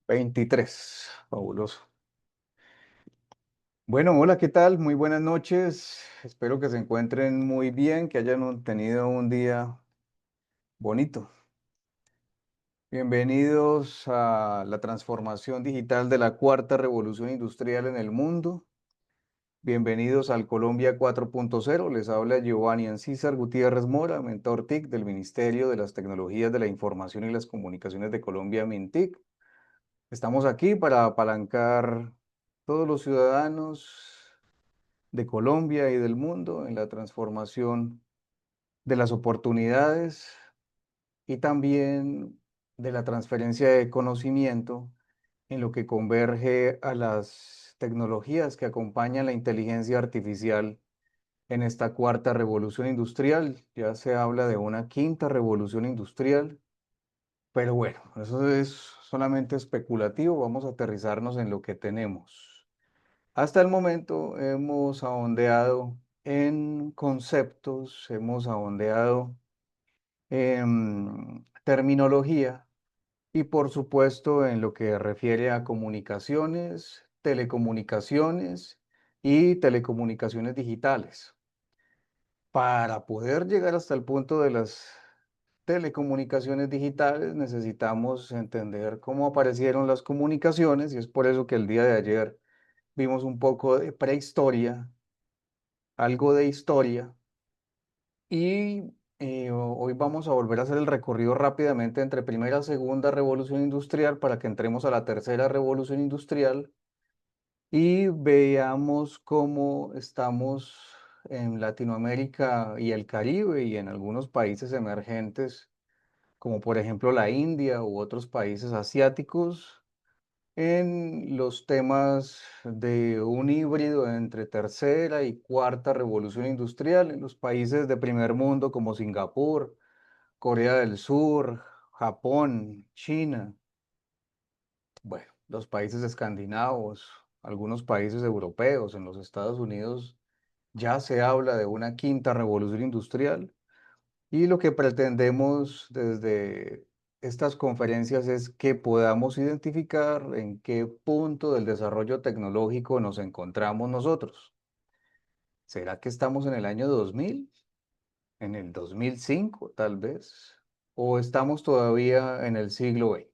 23, fabuloso. Bueno, hola, ¿qué tal? Muy buenas noches. Espero que se encuentren muy bien, que hayan tenido un día bonito. Bienvenidos a la transformación digital de la cuarta revolución industrial en el mundo. Bienvenidos al Colombia 4.0. Les habla Giovanni Ancísar Gutiérrez Mora, mentor TIC del Ministerio de las Tecnologías de la Información y las Comunicaciones de Colombia, MINTIC. Estamos aquí para apalancar todos los ciudadanos de Colombia y del mundo en la transformación de las oportunidades y también de la transferencia de conocimiento en lo que converge a las tecnologías que acompañan la inteligencia artificial en esta cuarta revolución industrial. Ya se habla de una quinta revolución industrial, pero bueno, eso es solamente especulativo. Vamos a aterrizarnos en lo que tenemos. Hasta el momento hemos ahondeado en conceptos, hemos ahondeado en terminología y por supuesto en lo que refiere a comunicaciones, telecomunicaciones y telecomunicaciones digitales. Para poder llegar hasta el punto de las telecomunicaciones digitales necesitamos entender cómo aparecieron las comunicaciones y es por eso que el día de ayer vimos un poco de prehistoria, algo de historia y hoy vamos a volver a hacer el recorrido rápidamente entre primera y segunda revolución industrial para que entremos a la tercera revolución industrial y veamos cómo estamos en Latinoamérica y el Caribe y en algunos países emergentes, como por ejemplo la India u otros países asiáticos en los temas de un híbrido entre tercera y cuarta revolución industrial en los países de primer mundo como Singapur, Corea del Sur, Japón, China, bueno, los países escandinavos, algunos países europeos, en los Estados Unidos ya se habla de una quinta revolución industrial. Y lo que pretendemos desde estas conferencias es que podamos identificar en qué punto del desarrollo tecnológico nos encontramos nosotros. ¿Será que estamos en el año 2000? ¿En el 2005 tal vez? ¿O estamos todavía en el siglo XX?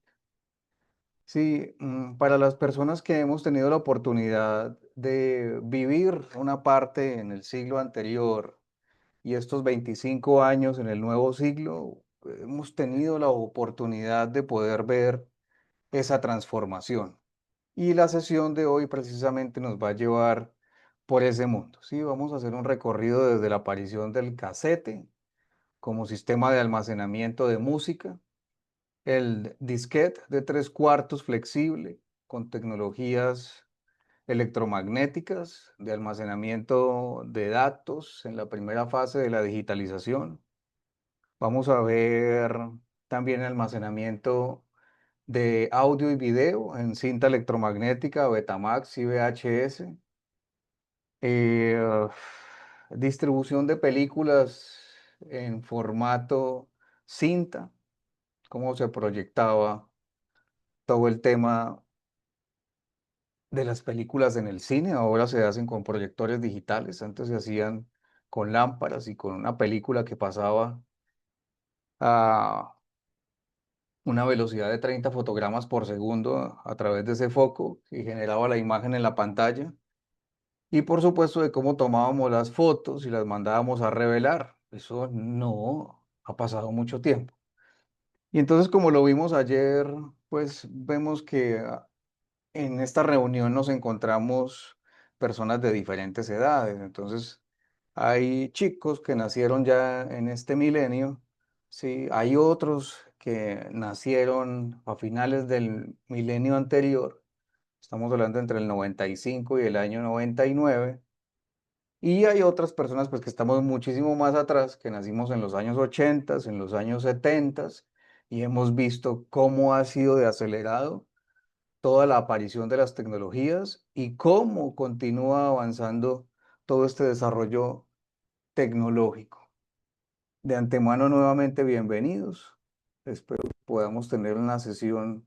Sí, para las personas que hemos tenido la oportunidad de vivir una parte en el siglo anterior, y estos 25 años en el nuevo siglo, hemos tenido la oportunidad de poder ver esa transformación. Y la sesión de hoy precisamente nos va a llevar por ese mundo. Sí, vamos a hacer un recorrido desde la aparición del casete como sistema de almacenamiento de música, el disquete de 3/4 flexible con tecnologías electromagnéticas de almacenamiento de datos en la primera fase de la digitalización. Vamos a ver también almacenamiento de audio y video en cinta electromagnética, Betamax y VHS. eh, Distribución de películas en formato cinta, cómo se proyectaba todo el tema de las películas en el cine. Ahora se hacen con proyectores digitales, antes se hacían con lámparas y con una película que pasaba a una velocidad de 30 fotogramas por segundo a través de ese foco y generaba la imagen en la pantalla. Y por supuesto de cómo tomábamos las fotos y las mandábamos a revelar. Eso no ha pasado mucho tiempo. Y entonces como lo vimos ayer, pues vemos que en esta reunión nos encontramos personas de diferentes edades. Entonces hay chicos que nacieron ya en este milenio, sí, hay otros que nacieron a finales del milenio anterior, estamos hablando entre el 95 y el año 99, y hay otras personas pues que estamos muchísimo más atrás, que nacimos en los años 80, en los años 70, y hemos visto cómo ha sido de acelerado toda la aparición de las tecnologías y cómo continúa avanzando todo este desarrollo tecnológico. De antemano, nuevamente bienvenidos. Espero que podamos tener una sesión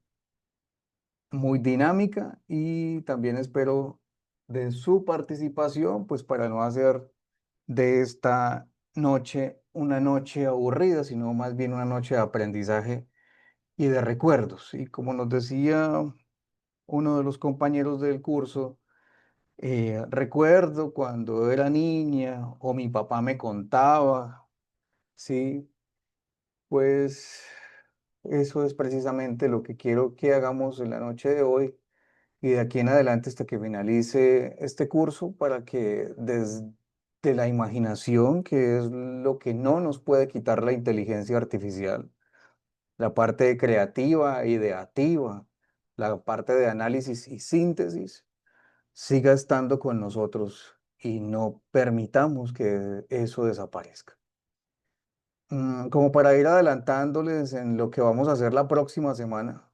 muy dinámica y también espero de su participación, pues para no hacer de esta noche una noche aburrida, sino más bien una noche de aprendizaje y de recuerdos. Y como nos decía uno de los compañeros del curso, recuerdo cuando era niña o mi papá me contaba, sí, pues eso es precisamente lo que quiero que hagamos en la noche de hoy y de aquí en adelante hasta que finalice este curso para que desde la imaginación, que es lo que no nos puede quitar la inteligencia artificial, la parte creativa, ideativa, la parte de análisis y síntesis, siga estando con nosotros y no permitamos que eso desaparezca. Como para ir adelantándoles en lo que vamos a hacer la próxima semana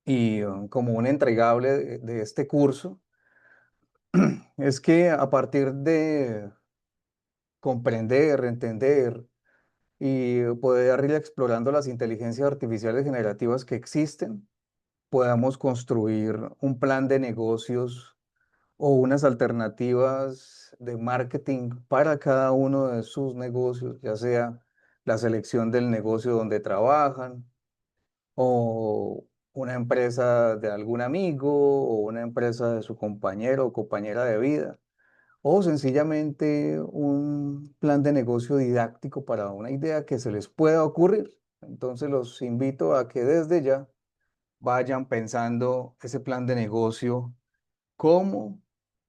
y como un entregable de este curso, es que a partir de comprender, entender y poder ir explorando las inteligencias artificiales generativas que existen, podamos construir un plan de negocios o unas alternativas de marketing para cada uno de sus negocios, ya sea la selección del negocio donde trabajan o una empresa de algún amigo o una empresa de su compañero o compañera de vida o sencillamente un plan de negocio didáctico para una idea que se les pueda ocurrir. Entonces los invito a que desde ya vayan pensando ese plan de negocio, cómo,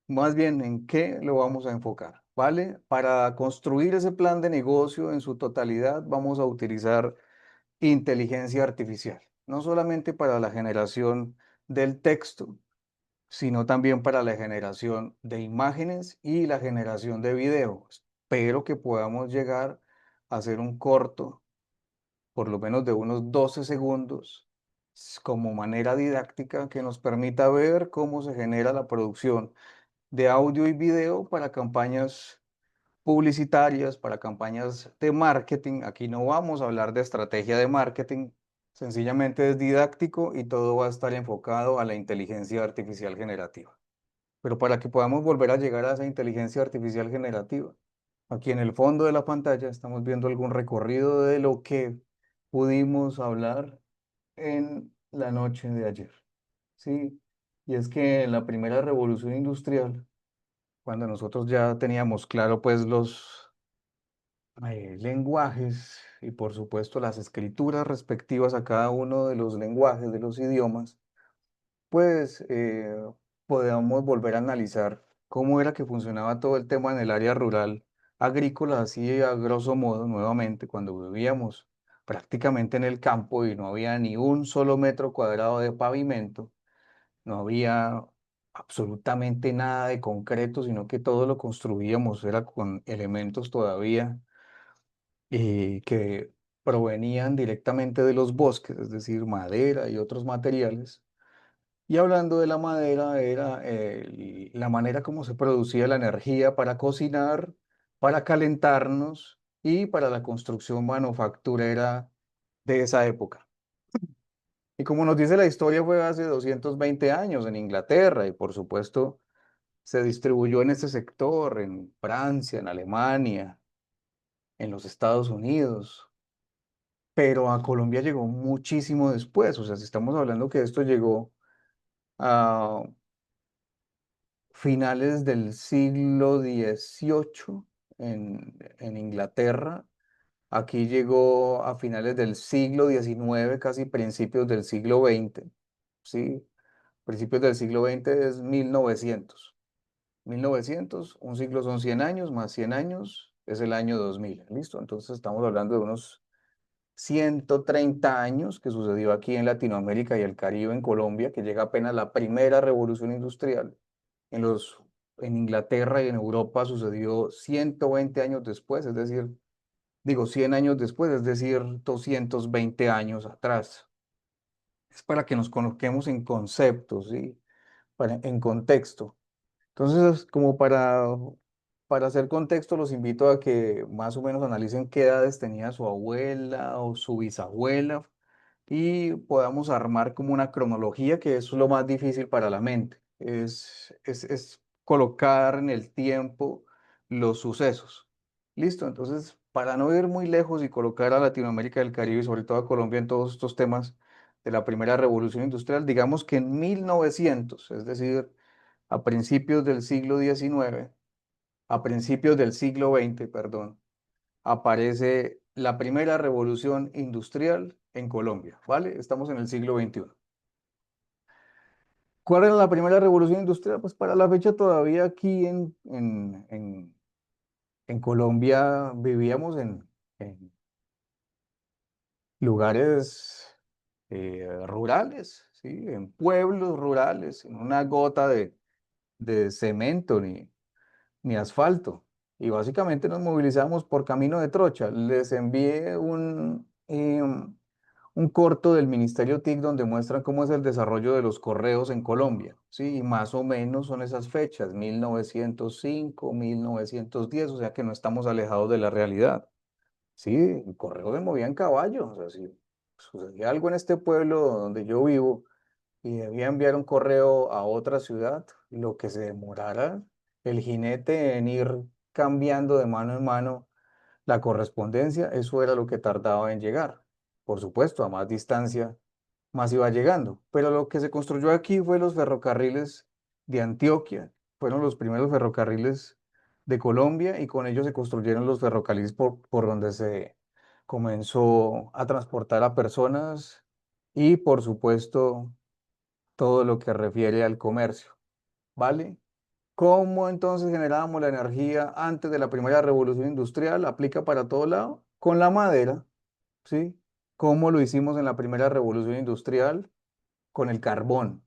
más bien en qué lo vamos a enfocar, ¿vale? Para construir ese plan de negocio en su totalidad vamos a utilizar inteligencia artificial, no solamente para la generación del texto, sino también para la generación de imágenes y la generación de videos. Espero que podamos llegar a hacer un corto, por lo menos de unos 12 segundos, como manera didáctica que nos permita ver cómo se genera la producción de audio y video para campañas publicitarias, para campañas de marketing. Aquí no vamos a hablar de estrategia de marketing, sencillamente es didáctico y todo va a estar enfocado a la inteligencia artificial generativa. Pero para que podamos volver a llegar a esa inteligencia artificial generativa, aquí en el fondo de la pantalla estamos viendo algún recorrido de lo que pudimos hablar en la noche de ayer. Sí, y es que en la primera revolución industrial, cuando nosotros ya teníamos claro pues los lenguajes y por supuesto las escrituras respectivas a cada uno de los lenguajes, de los idiomas, pues podemos volver a analizar cómo era que funcionaba todo el tema en el área rural agrícola, así a grosso modo, nuevamente, cuando vivíamos prácticamente en el campo y no había ni un solo metro cuadrado de pavimento, no había absolutamente nada de concreto, sino que todo lo construíamos, era con elementos todavía que provenían directamente de los bosques, es decir, madera y otros materiales. Y hablando de la madera, era la manera como se producía la energía para cocinar, para calentarnos y para la construcción manufacturera de esa época. Y como nos dice la historia, fue hace 220 años en Inglaterra y por supuesto se distribuyó en ese sector, en Francia, en Alemania, en los Estados Unidos, pero a Colombia llegó muchísimo después. O sea, si estamos hablando que esto llegó a finales del siglo XVIII en Inglaterra. Aquí llegó a finales del siglo XIX, casi principios del siglo XX. ¿Sí? Principios del siglo XX es 1900. 1900, un siglo son 100 años, más 100 años es el año 2000. ¿Listo? Entonces estamos hablando de unos 130 años que sucedió aquí en Latinoamérica y el Caribe, en Colombia, que llega apenas la primera revolución industrial. En en Inglaterra y en Europa sucedió 120 años después, es decir, digo 100 años después, es decir, 220 años atrás. Es para que nos coloquemos en conceptos, ¿sí? En contexto. Entonces, como para hacer contexto, los invito a que más o menos analicen qué edades tenía su abuela o su bisabuela y podamos armar como una cronología, que es lo más difícil para la mente, es colocar en el tiempo los sucesos. ¿Listo? Entonces, para no ir muy lejos y colocar a Latinoamérica y el Caribe y sobre todo a Colombia en todos estos temas de la primera revolución industrial, digamos que en 1900, es decir, a principios del siglo XIX, a principios del siglo XX, perdón, aparece la primera revolución industrial en Colombia, ¿vale? Estamos en el siglo XXI. ¿Cuál era la primera revolución industrial? Pues para la fecha todavía aquí en Colombia vivíamos en lugares rurales, ¿sí? En pueblos rurales, en una gota de cemento ni asfalto. Y básicamente nos movilizamos por camino de trocha. Les envié un corto del Ministerio TIC donde muestran cómo es el desarrollo de los correos en Colombia. Sí, y más o menos son esas fechas, 1905, 1910, o sea que no estamos alejados de la realidad. Sí, el correo se movía en caballo. O sea, si sucedía algo en este pueblo donde yo vivo, y debía enviar un correo a otra ciudad, lo que se demorara el jinete en ir cambiando de mano en mano la correspondencia, eso era lo que tardaba en llegar. Por supuesto, a más distancia, más iba llegando. Pero lo que se construyó aquí fue los ferrocarriles de Antioquia, fueron los primeros ferrocarriles de Colombia y con ellos se construyeron los ferrocarriles por donde se comenzó a transportar a personas y, por supuesto, todo lo que refiere al comercio, ¿vale? ¿Cómo entonces generábamos la energía antes de la primera revolución industrial? ¿Aplica para todo lado? Con la madera, ¿sí? ¿Cómo lo hicimos en la primera revolución industrial? Con el carbón.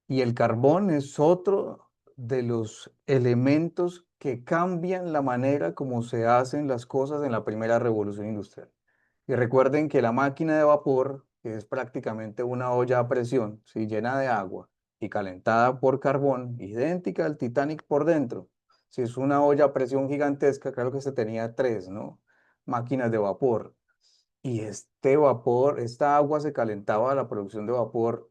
Y el carbón es otro de los elementos que cambian la manera como se hacen las cosas en la primera revolución industrial. Y recuerden que la máquina de vapor, que es prácticamente una olla a presión, ¿sí? Llena de agua y calentada por carbón, idéntica al Titanic por dentro. Si es una olla a presión gigantesca, claro que se tenía tres, ¿no? Máquinas de vapor. Y este vapor, esta agua se calentaba a la producción de vapor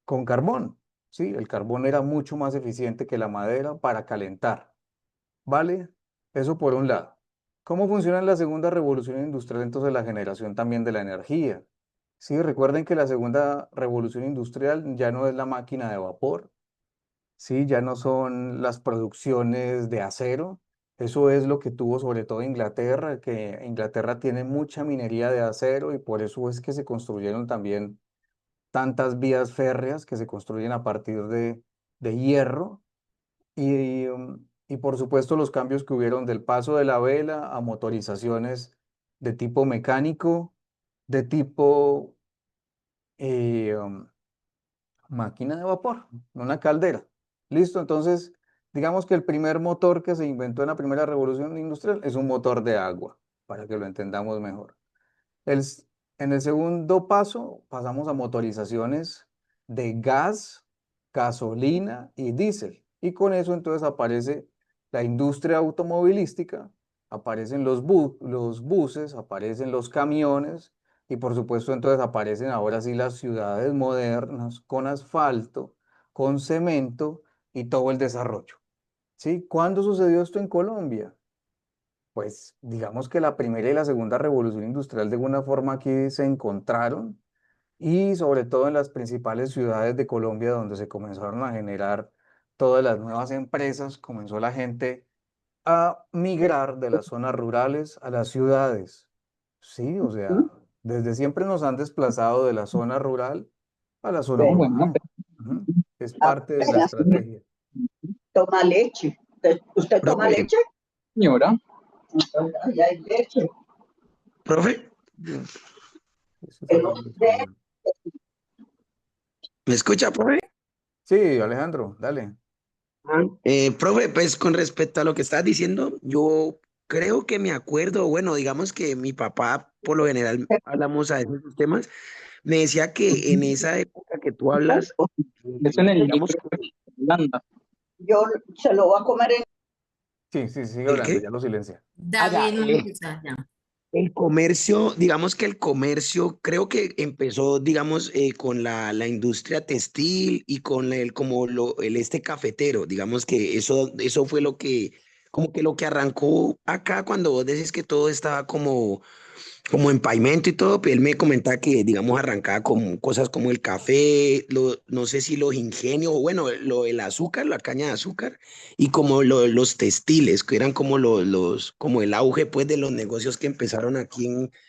con carbón. Sí, el carbón era mucho más eficiente que la madera para calentar. ¿Vale? Eso por un lado. ¿Cómo funciona la segunda revolución industrial? Entonces, la generación también de la energía. Sí, recuerden que la segunda revolución industrial ya no es la máquina de vapor, sí, ya no son las producciones de acero. Eso es lo que tuvo sobre todo Inglaterra, que Inglaterra tiene mucha minería de acero y por eso es que se construyeron también tantas vías férreas que se construyen a partir de hierro y por supuesto los cambios que hubieron del paso de la vela a motorizaciones de tipo mecánico, de tipo eh, um, máquina de vapor, una caldera. ¿Listo? Entonces, digamos que el primer motor que se inventó en la primera revolución industrial es un motor de agua, para que lo entendamos mejor. El s- en el segundo paso pasamos a motorizaciones de gas, gasolina y diésel. Y con eso entonces aparece la industria automovilística, aparecen los buses, aparecen los camiones y por supuesto entonces aparecen ahora sí las ciudades modernas con asfalto, con cemento y todo el desarrollo. ¿Sí? ¿Cuándo sucedió esto en Colombia? Pues digamos que la primera y la segunda revolución industrial de alguna forma aquí se encontraron y sobre todo en las principales ciudades de Colombia donde se comenzaron a generar todas las nuevas empresas, comenzó la gente a migrar de las zonas rurales a las ciudades. Sí, o sea, desde siempre nos han desplazado de la zona rural a la zona Bueno, urbana. Ujú. Es parte de la apenas estrategia. toma leche. ¿Usted toma Profe, leche? señora, Entonces, ahí hay leche. profe, Eso es Pero hablando de español. ¿me escucha, profe? Sí, Alejandro, dale. Profe, pues con respecto a lo que estás diciendo, yo creo que me acuerdo, bueno, digamos que mi papá, por lo general, hablamos a esos temas, me decía que en esa época que tú hablas, Eso en el digamos, libro de Holanda. yo se lo voy a comer en... Sí, sí, sigue ¿el hablando, ya qué? lo silencia. Allá, David Montes allá. El comercio, digamos que el comercio creo que empezó, digamos, con la industria textil y con el, como el este cafetero. Digamos que eso fue lo que, como que lo que arrancó acá cuando vos decís que todo estaba como en pavimento y todo, pero él me comentaba que, digamos, arrancaba con cosas como el café, no sé si los ingenios, o bueno, el azúcar, la caña de azúcar, y como los textiles, que eran como como el auge, pues, de los negocios que empezaron aquí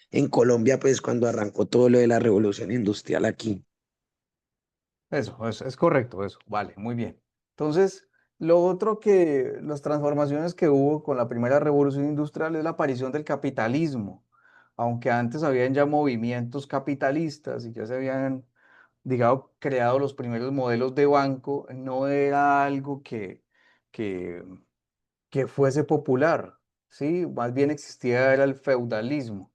en Colombia, pues, cuando arrancó todo lo de la revolución industrial aquí. Eso, es correcto, eso. Vale, muy bien. Entonces, lo otro que, las transformaciones que hubo con la primera revolución industrial es la aparición del capitalismo. Aunque antes habían ya movimientos capitalistas y ya se habían, digamos, creado los primeros modelos de banco, no era algo que, que fuese popular, ¿sí? Más bien existía era el feudalismo.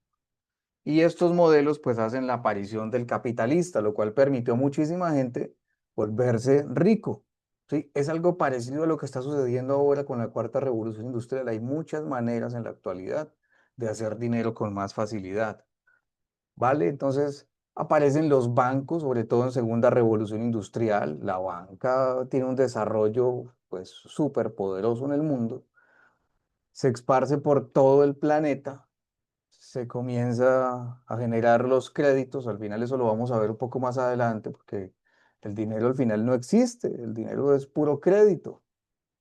Y estos modelos pues hacen la aparición del capitalista, lo cual permitió a muchísima gente volverse rico. ¿Sí? Es algo parecido a lo que está sucediendo ahora con la cuarta revolución industrial. Hay muchas maneras en la actualidad de hacer dinero con más facilidad. ¿Vale? Entonces aparecen los bancos, sobre todo en segunda revolución industrial. La banca tiene un desarrollo pues súper poderoso en el mundo. Se esparce por todo el planeta, se comienza a generar los créditos, al final eso lo vamos a ver un poco más adelante, porque el dinero al final no existe, el dinero es puro crédito,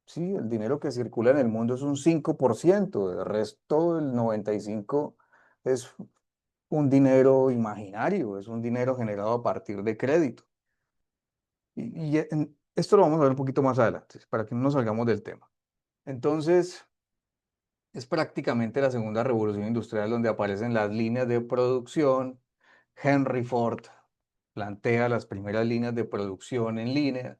¿sí? El dinero que circula en el mundo es un 5%, el resto, el 95% es un dinero imaginario, es un dinero generado a partir de crédito. Esto lo vamos a ver un poquito más adelante, para que no nos salgamos del tema. Entonces, es prácticamente la segunda revolución industrial donde aparecen las líneas de producción. Henry Ford plantea las primeras líneas de producción en línea.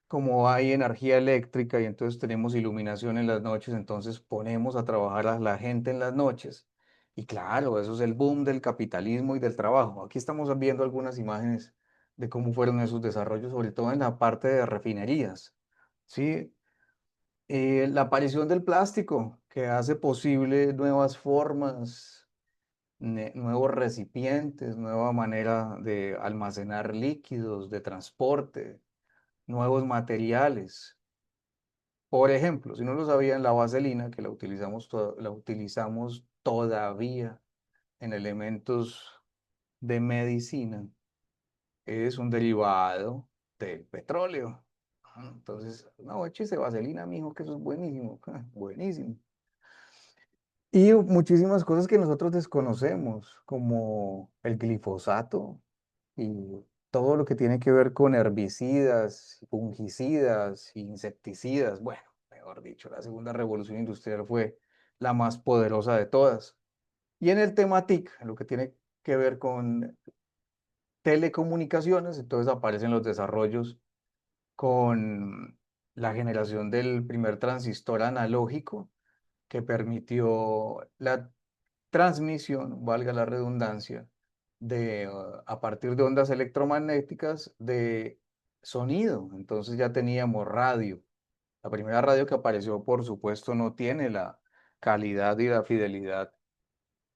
Como hay energía eléctrica y entonces tenemos iluminación en las noches, entonces ponemos a trabajar a la gente en las noches. Y claro, eso es el boom del capitalismo y del trabajo. Aquí estamos viendo algunas imágenes de cómo fueron esos desarrollos, sobre todo en la parte de refinerías. ¿Sí? La aparición del plástico, que hace posible nuevas formas, nuevos recipientes, nueva manera de almacenar líquidos, de transporte, nuevos materiales. Por ejemplo, si no lo sabían, la vaselina, que la utilizamos todavía en elementos de medicina, es un derivado del petróleo. Entonces, no, échese vaselina, mijo, que eso es buenísimo, buenísimo. Y muchísimas cosas que nosotros desconocemos, como el glifosato y todo lo que tiene que ver con herbicidas, fungicidas, insecticidas. Bueno, mejor dicho, la segunda revolución industrial fue la más poderosa de todas. Y en el tema TIC, en lo que tiene que ver con telecomunicaciones, entonces aparecen los desarrollos con la generación del primer transistor analógico que permitió la transmisión, valga la redundancia, a partir de ondas electromagnéticas de sonido. Entonces ya teníamos radio. La primera radio que apareció, por supuesto, no tiene la calidad y la fidelidad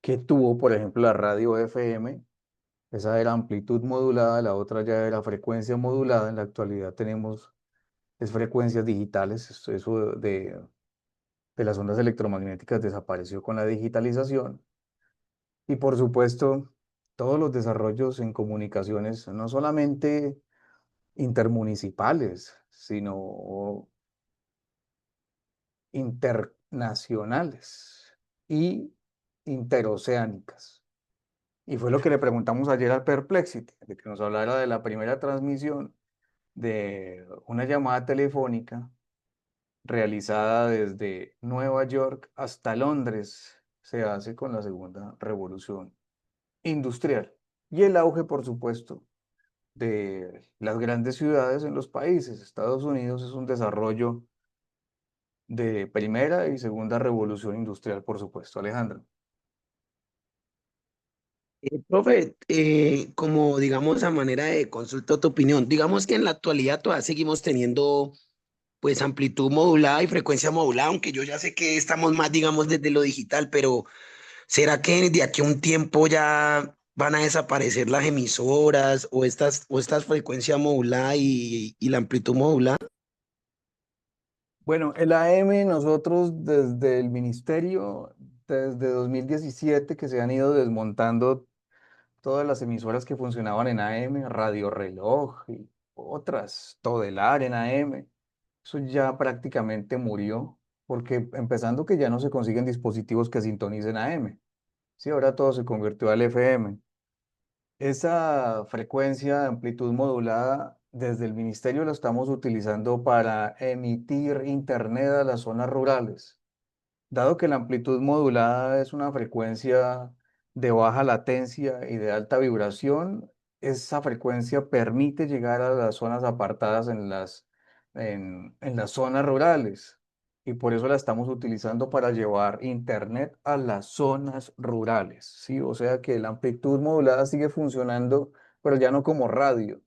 que tuvo, por ejemplo, la radio FM. Esa era amplitud modulada, la otra ya era frecuencia modulada. En la actualidad tenemos es frecuencias digitales. Eso de las ondas electromagnéticas desapareció con la digitalización. Y por supuesto, todos los desarrollos en comunicaciones, no solamente intermunicipales, sino internacionales y interoceánicas. Y fue lo que le preguntamos ayer al Perplexity, de que nos hablara de la primera transmisión de una llamada telefónica realizada desde Nueva York hasta Londres. Se hace con la segunda revolución industrial y el auge, por supuesto, de las grandes ciudades en los países. Estados Unidos es un desarrollo de primera y segunda revolución industrial, por supuesto, Alejandro. Profe, como digamos a manera de consulta tu opinión, digamos que en la actualidad todavía seguimos teniendo pues amplitud modulada y frecuencia modulada, aunque yo ya sé que estamos más, digamos, desde lo digital, pero ¿Será que de aquí a un tiempo ya van a desaparecer las emisoras o estas frecuencias moduladas y la amplitud modulada? Bueno, el AM nosotros desde el ministerio, desde 2017 que se han ido desmontando todas las emisoras que funcionaban en AM, Radio Reloj y otras, Todelar en AM, eso ya prácticamente murió, porque empezando que ya no se consiguen dispositivos que sintonicen AM, sí, ahora todo se convirtió al FM. Esa frecuencia de amplitud modulada desde el ministerio la estamos utilizando para emitir internet a las zonas rurales. Dado que la amplitud modulada es una frecuencia de baja latencia y de alta vibración, esa frecuencia permite llegar a las zonas apartadas en las zonas rurales. Y por eso la estamos utilizando para llevar internet a las zonas rurales, ¿sí? O sea que la amplitud modulada sigue funcionando, pero ya no como radio,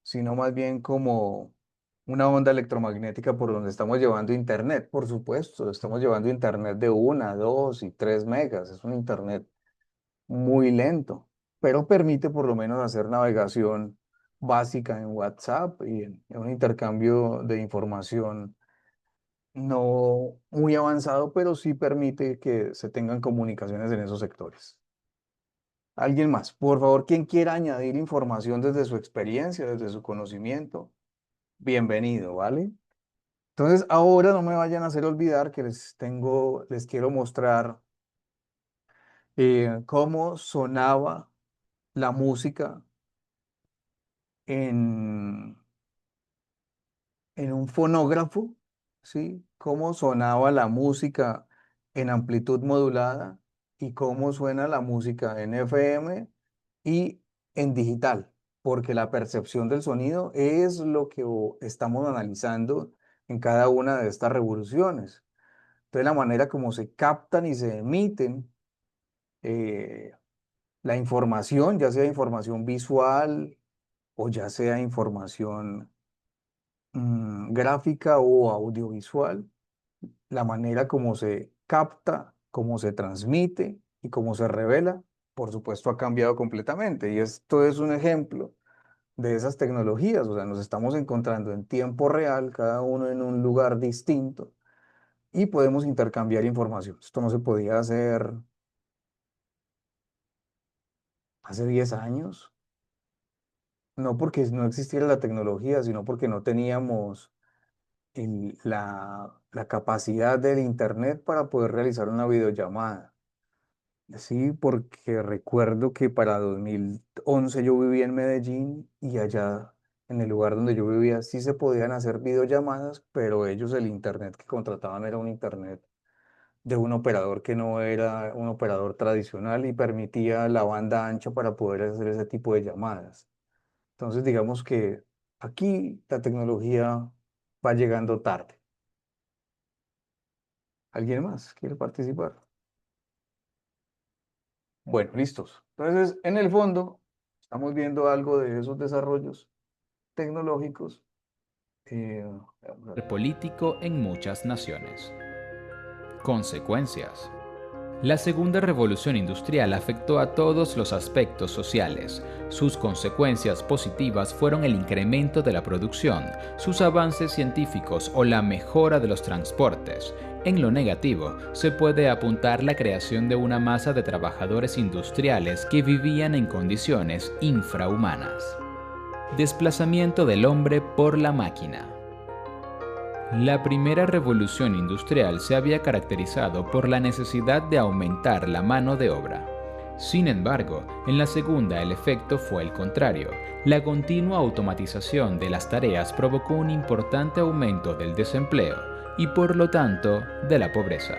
sino más bien como una onda electromagnética por donde estamos llevando internet, por supuesto, estamos llevando internet de 1, 2 y 3 megas, es un internet muy lento, pero permite por lo menos hacer navegación básica en WhatsApp y en un intercambio de información no muy avanzado, pero sí permite que se tengan comunicaciones en esos sectores. ¿Alguien más? Por favor, quien quiera añadir información desde su experiencia, desde su conocimiento, bienvenido, ¿vale? Entonces, ahora no me vayan a hacer olvidar que les quiero mostrar cómo sonaba la música en, en un fonógrafo, ¿sí? Cómo sonaba la música en amplitud modulada y cómo suena la música en FM y en digital, porque la percepción del sonido es lo que estamos analizando en cada una de estas revoluciones. Entonces, la manera como se captan y se emiten eh, la información, ya sea información visual o ya sea información gráfica o audiovisual, la manera como se capta, cómo se transmite y cómo se revela, por supuesto, ha cambiado completamente. Y esto es un ejemplo de esas tecnologías, o sea, nos estamos encontrando en tiempo real, cada uno en un lugar distinto, y podemos intercambiar información. Esto no se podía hacer hace 10 años, no porque no existiera la tecnología, sino porque no teníamos la capacidad del Internet para poder realizar una videollamada. Sí, porque recuerdo que para 2011 yo vivía en Medellín y allá en el lugar donde yo vivía sí se podían hacer videollamadas, pero ellos el Internet que contrataban era un Internet de un operador que no era un operador tradicional y permitía la banda ancha para poder hacer ese tipo de llamadas. Entonces, digamos que aquí la tecnología va llegando tarde. ¿Alguien más quiere participar? Bueno, listos. Entonces, en el fondo, estamos viendo algo de esos desarrollos tecnológicos. Vamos a ver. Político en muchas naciones. Consecuencias. La segunda revolución industrial afectó a todos los aspectos sociales. Sus consecuencias positivas fueron el incremento de la producción, sus avances científicos o la mejora de los transportes. En lo negativo, se puede apuntar la creación de una masa de trabajadores industriales que vivían en condiciones infrahumanas. Desplazamiento del hombre por la máquina. La primera revolución industrial se había caracterizado por la necesidad de aumentar la mano de obra. Sin embargo, en la segunda el efecto fue el contrario. La continua automatización de las tareas provocó un importante aumento del desempleo y por lo tanto de la pobreza.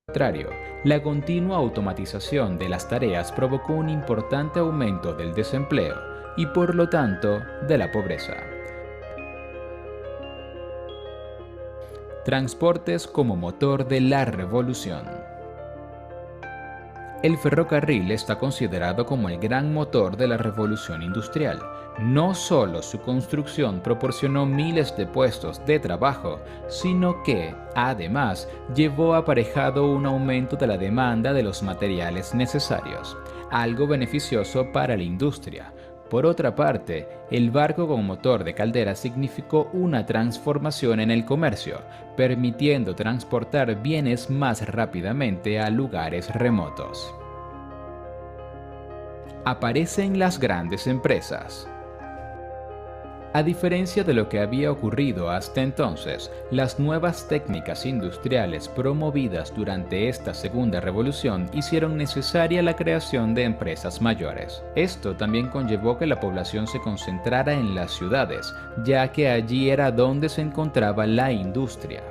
Contrario, la continua automatización de las tareas provocó un importante aumento del desempleo y por lo tanto de la pobreza. Transportes como motor de la revolución. El ferrocarril está considerado como el gran motor de la revolución industrial. No solo su construcción proporcionó miles de puestos de trabajo, sino que, además, llevó aparejado un aumento de la demanda de los materiales necesarios, algo beneficioso para la industria. Por otra parte, el barco con motor de caldera significó una transformación en el comercio, permitiendo transportar bienes más rápidamente a lugares remotos. Aparecen las grandes empresas. A diferencia de lo que había ocurrido hasta entonces, las nuevas técnicas industriales promovidas durante esta segunda revolución hicieron necesaria la creación de empresas mayores. Esto también conllevó que la población se concentrara en las ciudades, ya que allí era donde se encontraba la industria.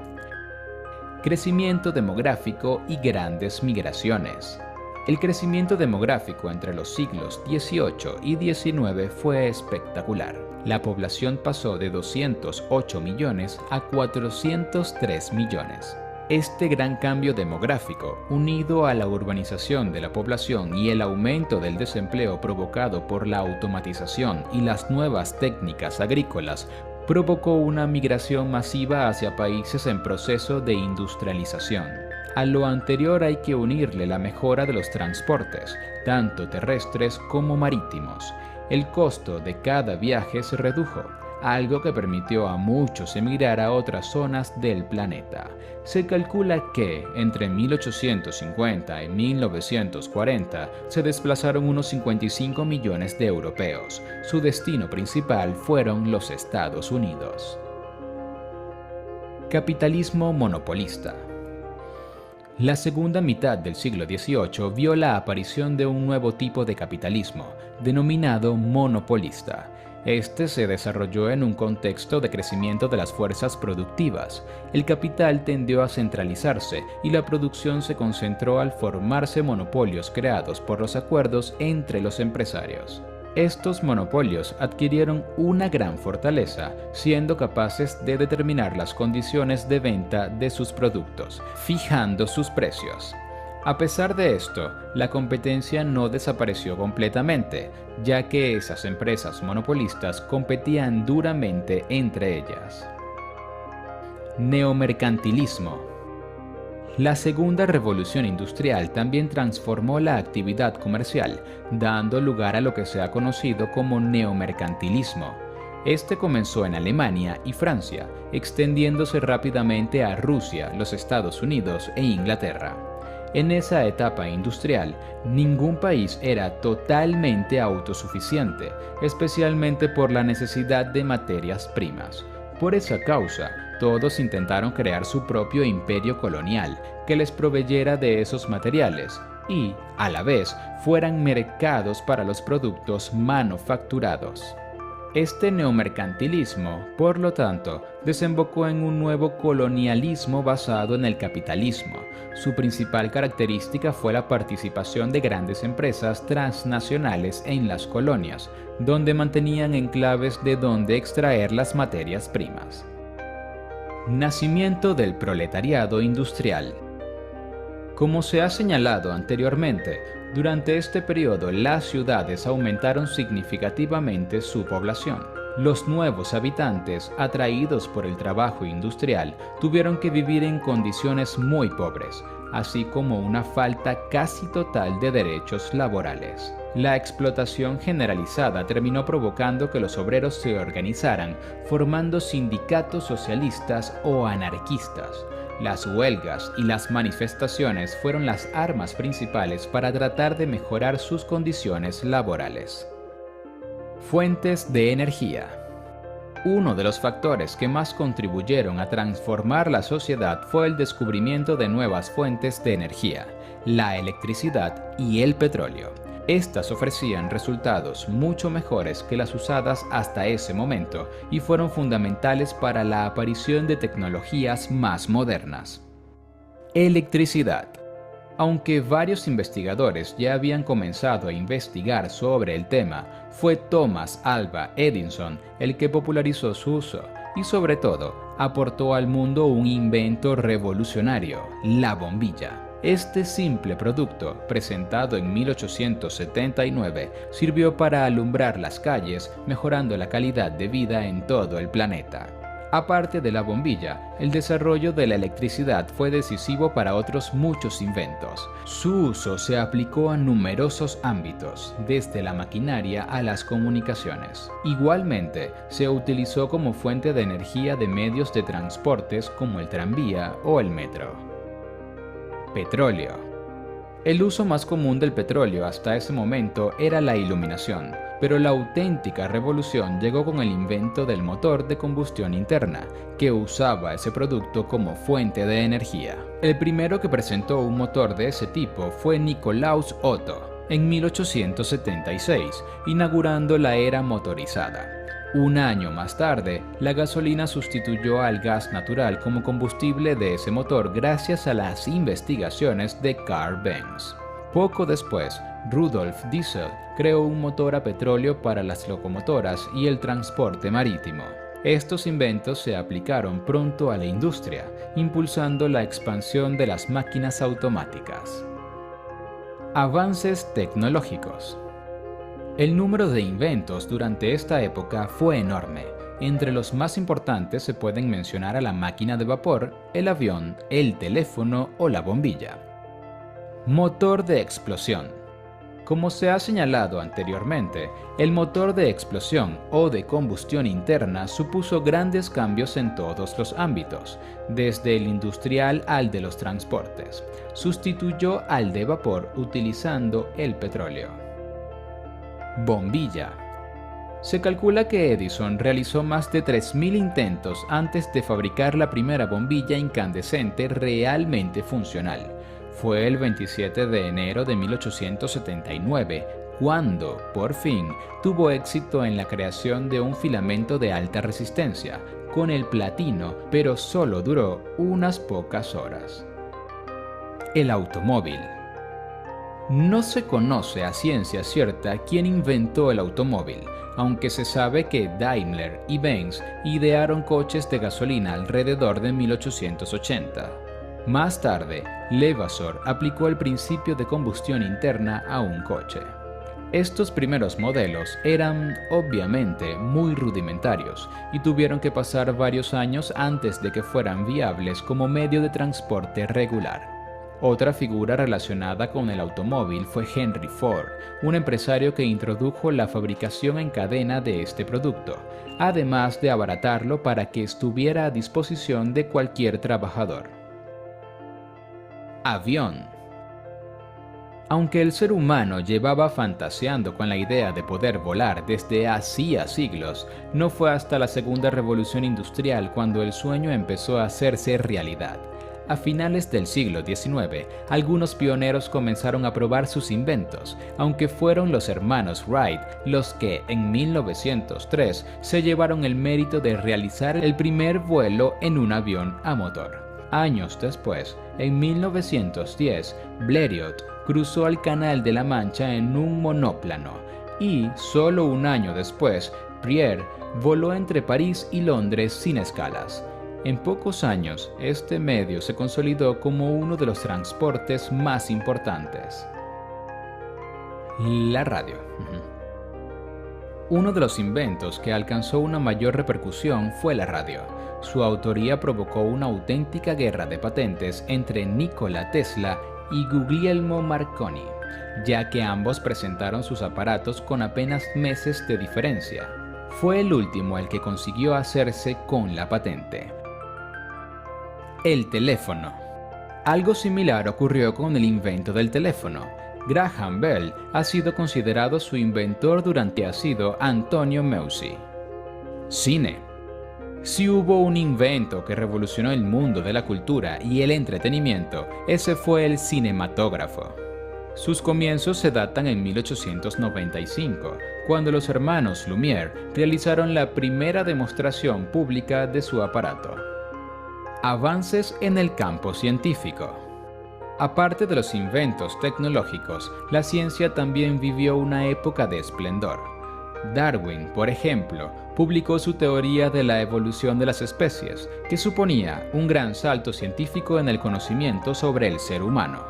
Crecimiento demográfico y grandes migraciones. El crecimiento demográfico entre los siglos XVIII y XIX fue espectacular. La población pasó de 208 millones a 403 millones. Este gran cambio demográfico, unido a la urbanización de la población y el aumento del desempleo provocado por la automatización y las nuevas técnicas agrícolas, provocó una migración masiva hacia países en proceso de industrialización. A lo anterior hay que unirle la mejora de los transportes, tanto terrestres como marítimos. El costo de cada viaje se redujo, algo que permitió a muchos emigrar a otras zonas del planeta. Se calcula que entre 1850 y 1940 se desplazaron unos 55 millones de europeos. Su destino principal fueron los Estados Unidos. Capitalismo monopolista. La segunda mitad del siglo XVIII vio la aparición de un nuevo tipo de capitalismo, denominado monopolista. Este se desarrolló en un contexto de crecimiento de las fuerzas productivas. El capital tendió a centralizarse y la producción se concentró al formarse monopolios creados por los acuerdos entre los empresarios. Estos monopolios adquirieron una gran fortaleza, siendo capaces de determinar las condiciones de venta de sus productos, fijando sus precios. A pesar de esto, la competencia no desapareció completamente, ya que esas empresas monopolistas competían duramente entre ellas. Neomercantilismo. La segunda revolución industrial también transformó la actividad comercial, dando lugar a lo que se ha conocido como neomercantilismo. Este comenzó en Alemania y Francia, extendiéndose rápidamente a Rusia, los Estados Unidos e Inglaterra. En esa etapa industrial, ningún país era totalmente autosuficiente, especialmente por la necesidad de materias primas. Por esa causa, todos intentaron crear su propio imperio colonial que les proveyera de esos materiales y, a la vez, fueran mercados para los productos manufacturados. Este neomercantilismo, por lo tanto, desembocó en un nuevo colonialismo basado en el capitalismo. Su principal característica fue la participación de grandes empresas transnacionales en las colonias, donde mantenían enclaves de donde extraer las materias primas. Nacimiento del proletariado industrial. Como se ha señalado anteriormente, durante este periodo las ciudades aumentaron significativamente su población. Los nuevos habitantes, atraídos por el trabajo industrial, tuvieron que vivir en condiciones muy pobres, así como una falta casi total de derechos laborales. La explotación generalizada terminó provocando que los obreros se organizaran, formando sindicatos socialistas o anarquistas. Las huelgas y las manifestaciones fueron las armas principales para tratar de mejorar sus condiciones laborales. Fuentes de energía. Uno de los factores que más contribuyeron a transformar la sociedad fue el descubrimiento de nuevas fuentes de energía, la electricidad y el petróleo. Estas ofrecían resultados mucho mejores que las usadas hasta ese momento y fueron fundamentales para la aparición de tecnologías más modernas. Electricidad. Aunque varios investigadores ya habían comenzado a investigar sobre el tema, fue Thomas Alva Edison el que popularizó su uso y, sobre todo, aportó al mundo un invento revolucionario, la bombilla. Este simple producto, presentado en 1879, sirvió para alumbrar las calles, mejorando la calidad de vida en todo el planeta. Aparte de la bombilla, el desarrollo de la electricidad fue decisivo para otros muchos inventos. Su uso se aplicó a numerosos ámbitos, desde la maquinaria a las comunicaciones. Igualmente, se utilizó como fuente de energía de medios de transportes como el tranvía o el metro. Petróleo. El uso más común del petróleo hasta ese momento era la iluminación, pero la auténtica revolución llegó con el invento del motor de combustión interna, que usaba ese producto como fuente de energía. El primero que presentó un motor de ese tipo fue Nikolaus Otto, en 1876, inaugurando la era motorizada. Un año más tarde, la gasolina sustituyó al gas natural como combustible de ese motor gracias a las investigaciones de Carl Benz. Poco después, Rudolf Diesel creó un motor a petróleo para las locomotoras y el transporte marítimo. Estos inventos se aplicaron pronto a la industria, impulsando la expansión de las máquinas automáticas. Avances tecnológicos. El número de inventos durante esta época fue enorme. Entre los más importantes se pueden mencionar a la máquina de vapor, el avión, el teléfono o la bombilla. Motor de explosión. Como se ha señalado anteriormente, el motor de explosión o de combustión interna supuso grandes cambios en todos los ámbitos, desde el industrial al de los transportes. Sustituyó al de vapor utilizando el petróleo. Bombilla. Se calcula que Edison realizó más de 3.000 intentos antes de fabricar la primera bombilla incandescente realmente funcional. Fue el 27 de enero de 1879 cuando, por fin, tuvo éxito en la creación de un filamento de alta resistencia, con el platino, pero solo duró unas pocas horas. El automóvil. No se conoce a ciencia cierta quién inventó el automóvil, aunque se sabe que Daimler y Benz idearon coches de gasolina alrededor de 1880. Más tarde, Levasseur aplicó el principio de combustión interna a un coche. Estos primeros modelos eran, obviamente, muy rudimentarios y tuvieron que pasar varios años antes de que fueran viables como medio de transporte regular. Otra figura relacionada con el automóvil fue Henry Ford, un empresario que introdujo la fabricación en cadena de este producto, además de abaratarlo para que estuviera a disposición de cualquier trabajador. Avión. Aunque el ser humano llevaba fantaseando con la idea de poder volar desde hacía siglos, no fue hasta la Segunda Revolución Industrial cuando el sueño empezó a hacerse realidad. A finales del siglo XIX, algunos pioneros comenzaron a probar sus inventos, aunque fueron los hermanos Wright los que, en 1903, se llevaron el mérito de realizar el primer vuelo en un avión a motor. Años después, en 1910, Blériot cruzó el Canal de la Mancha en un monóplano y, solo un año después, Pierre voló entre París y Londres sin escalas. En pocos años, este medio se consolidó como uno de los transportes más importantes. La radio. Uno de los inventos que alcanzó una mayor repercusión fue la radio. Su autoría provocó una auténtica guerra de patentes entre Nikola Tesla y Guglielmo Marconi, ya que ambos presentaron sus aparatos con apenas meses de diferencia. Fue el último el que consiguió hacerse con la patente. El teléfono. Algo similar ocurrió con el invento del teléfono. Graham Bell ha sido considerado su inventor durante ha sido Antonio Meucci. Cine. Si hubo un invento que revolucionó el mundo de la cultura y el entretenimiento, ese fue el cinematógrafo. Sus comienzos se datan en 1895, cuando los hermanos Lumière realizaron la primera demostración pública de su aparato. Avances en el campo científico. Aparte de los inventos tecnológicos, la ciencia también vivió una época de esplendor. Darwin, por ejemplo, publicó su teoría de la evolución de las especies, que suponía un gran salto científico en el conocimiento sobre el ser humano.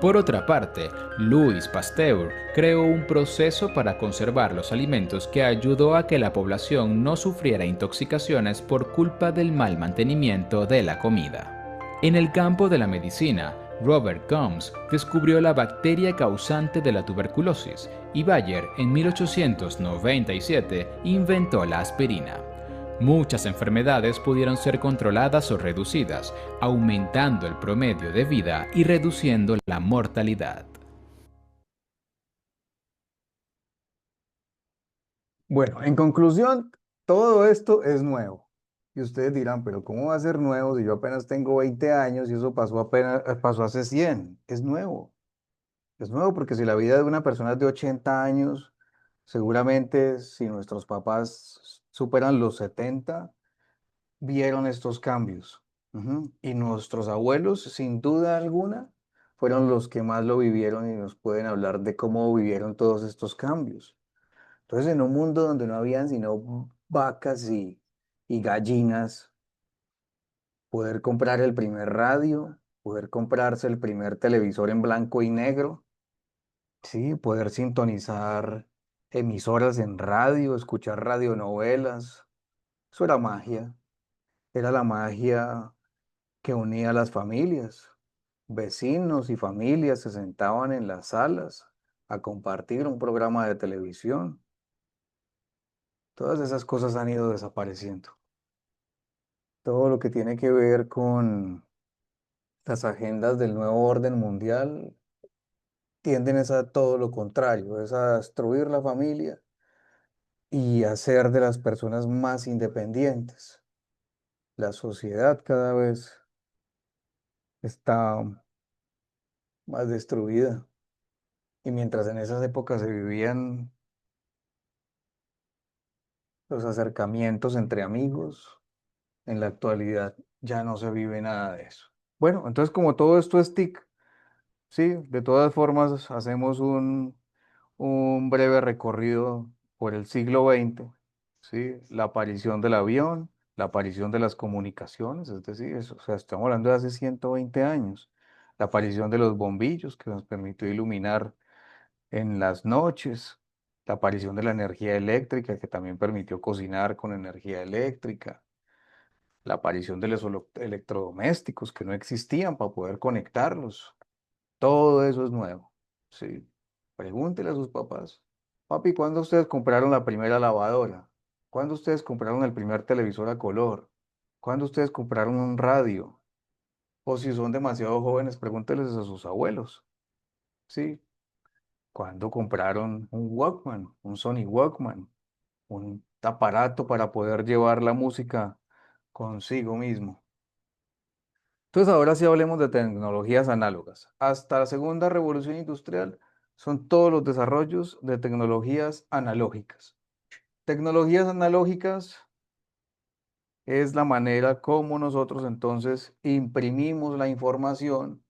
Por otra parte, Louis Pasteur creó un proceso para conservar los alimentos que ayudó a que la población no sufriera intoxicaciones por culpa del mal mantenimiento de la comida. En el campo de la medicina, Robert Combs descubrió la bacteria causante de la tuberculosis y Bayer en 1897 inventó la aspirina. Muchas enfermedades pudieron ser controladas o reducidas, aumentando el promedio de vida y reduciendo la mortalidad. Bueno, en conclusión, todo esto es nuevo. Y ustedes dirán, pero ¿cómo va a ser nuevo si yo apenas tengo 20 años y eso pasó hace 100? Es nuevo. Es nuevo porque si la vida de una persona es de 80 años, seguramente si nuestros papás superan los 70, vieron estos cambios. Ujú. Y nuestros abuelos, sin duda alguna, fueron los que más lo vivieron y nos pueden hablar de cómo vivieron todos estos cambios. Entonces, en un mundo donde no habían sino vacas y gallinas, poder comprar el primer radio, poder comprarse el primer televisor en blanco y negro, sí, poder sintonizar emisoras en radio, escuchar radionovelas, eso era magia. Era la magia que unía a las familias. Vecinos y familias se sentaban en las salas a compartir un programa de televisión. Todas esas cosas han ido desapareciendo. Todo lo que tiene que ver con las agendas del nuevo orden mundial tienden es a todo lo contrario, es a destruir la familia y hacer de las personas más independientes. La sociedad cada vez está más destruida. Y mientras en esas épocas se vivían los acercamientos entre amigos, en la actualidad ya no se vive nada de eso. Bueno, entonces como todo esto es TIC, sí, de todas formas hacemos un breve recorrido por el siglo XX, sí, la aparición del avión, la aparición de las comunicaciones, es decir, o sea, estamos hablando de hace 120 años, la aparición de los bombillos que nos permitió iluminar en las noches, la aparición de la energía eléctrica que también permitió cocinar con energía eléctrica, la aparición de los electrodomésticos que no existían para poder conectarlos. Todo eso es nuevo. Sí. Pregúntele a sus papás. Papi, ¿cuándo ustedes compraron la primera lavadora? ¿Cuándo ustedes compraron el primer televisor a color? ¿Cuándo ustedes compraron un radio? O si son demasiado jóvenes, pregúnteles a sus abuelos. Sí. ¿Cuándo compraron un Walkman, un Sony Walkman, un aparato para poder llevar la música consigo mismo? Entonces, ahora sí hablemos de tecnologías análogas. Hasta la segunda revolución industrial son todos los desarrollos de tecnologías analógicas. Tecnologías analógicas es la manera como nosotros entonces imprimimos la información,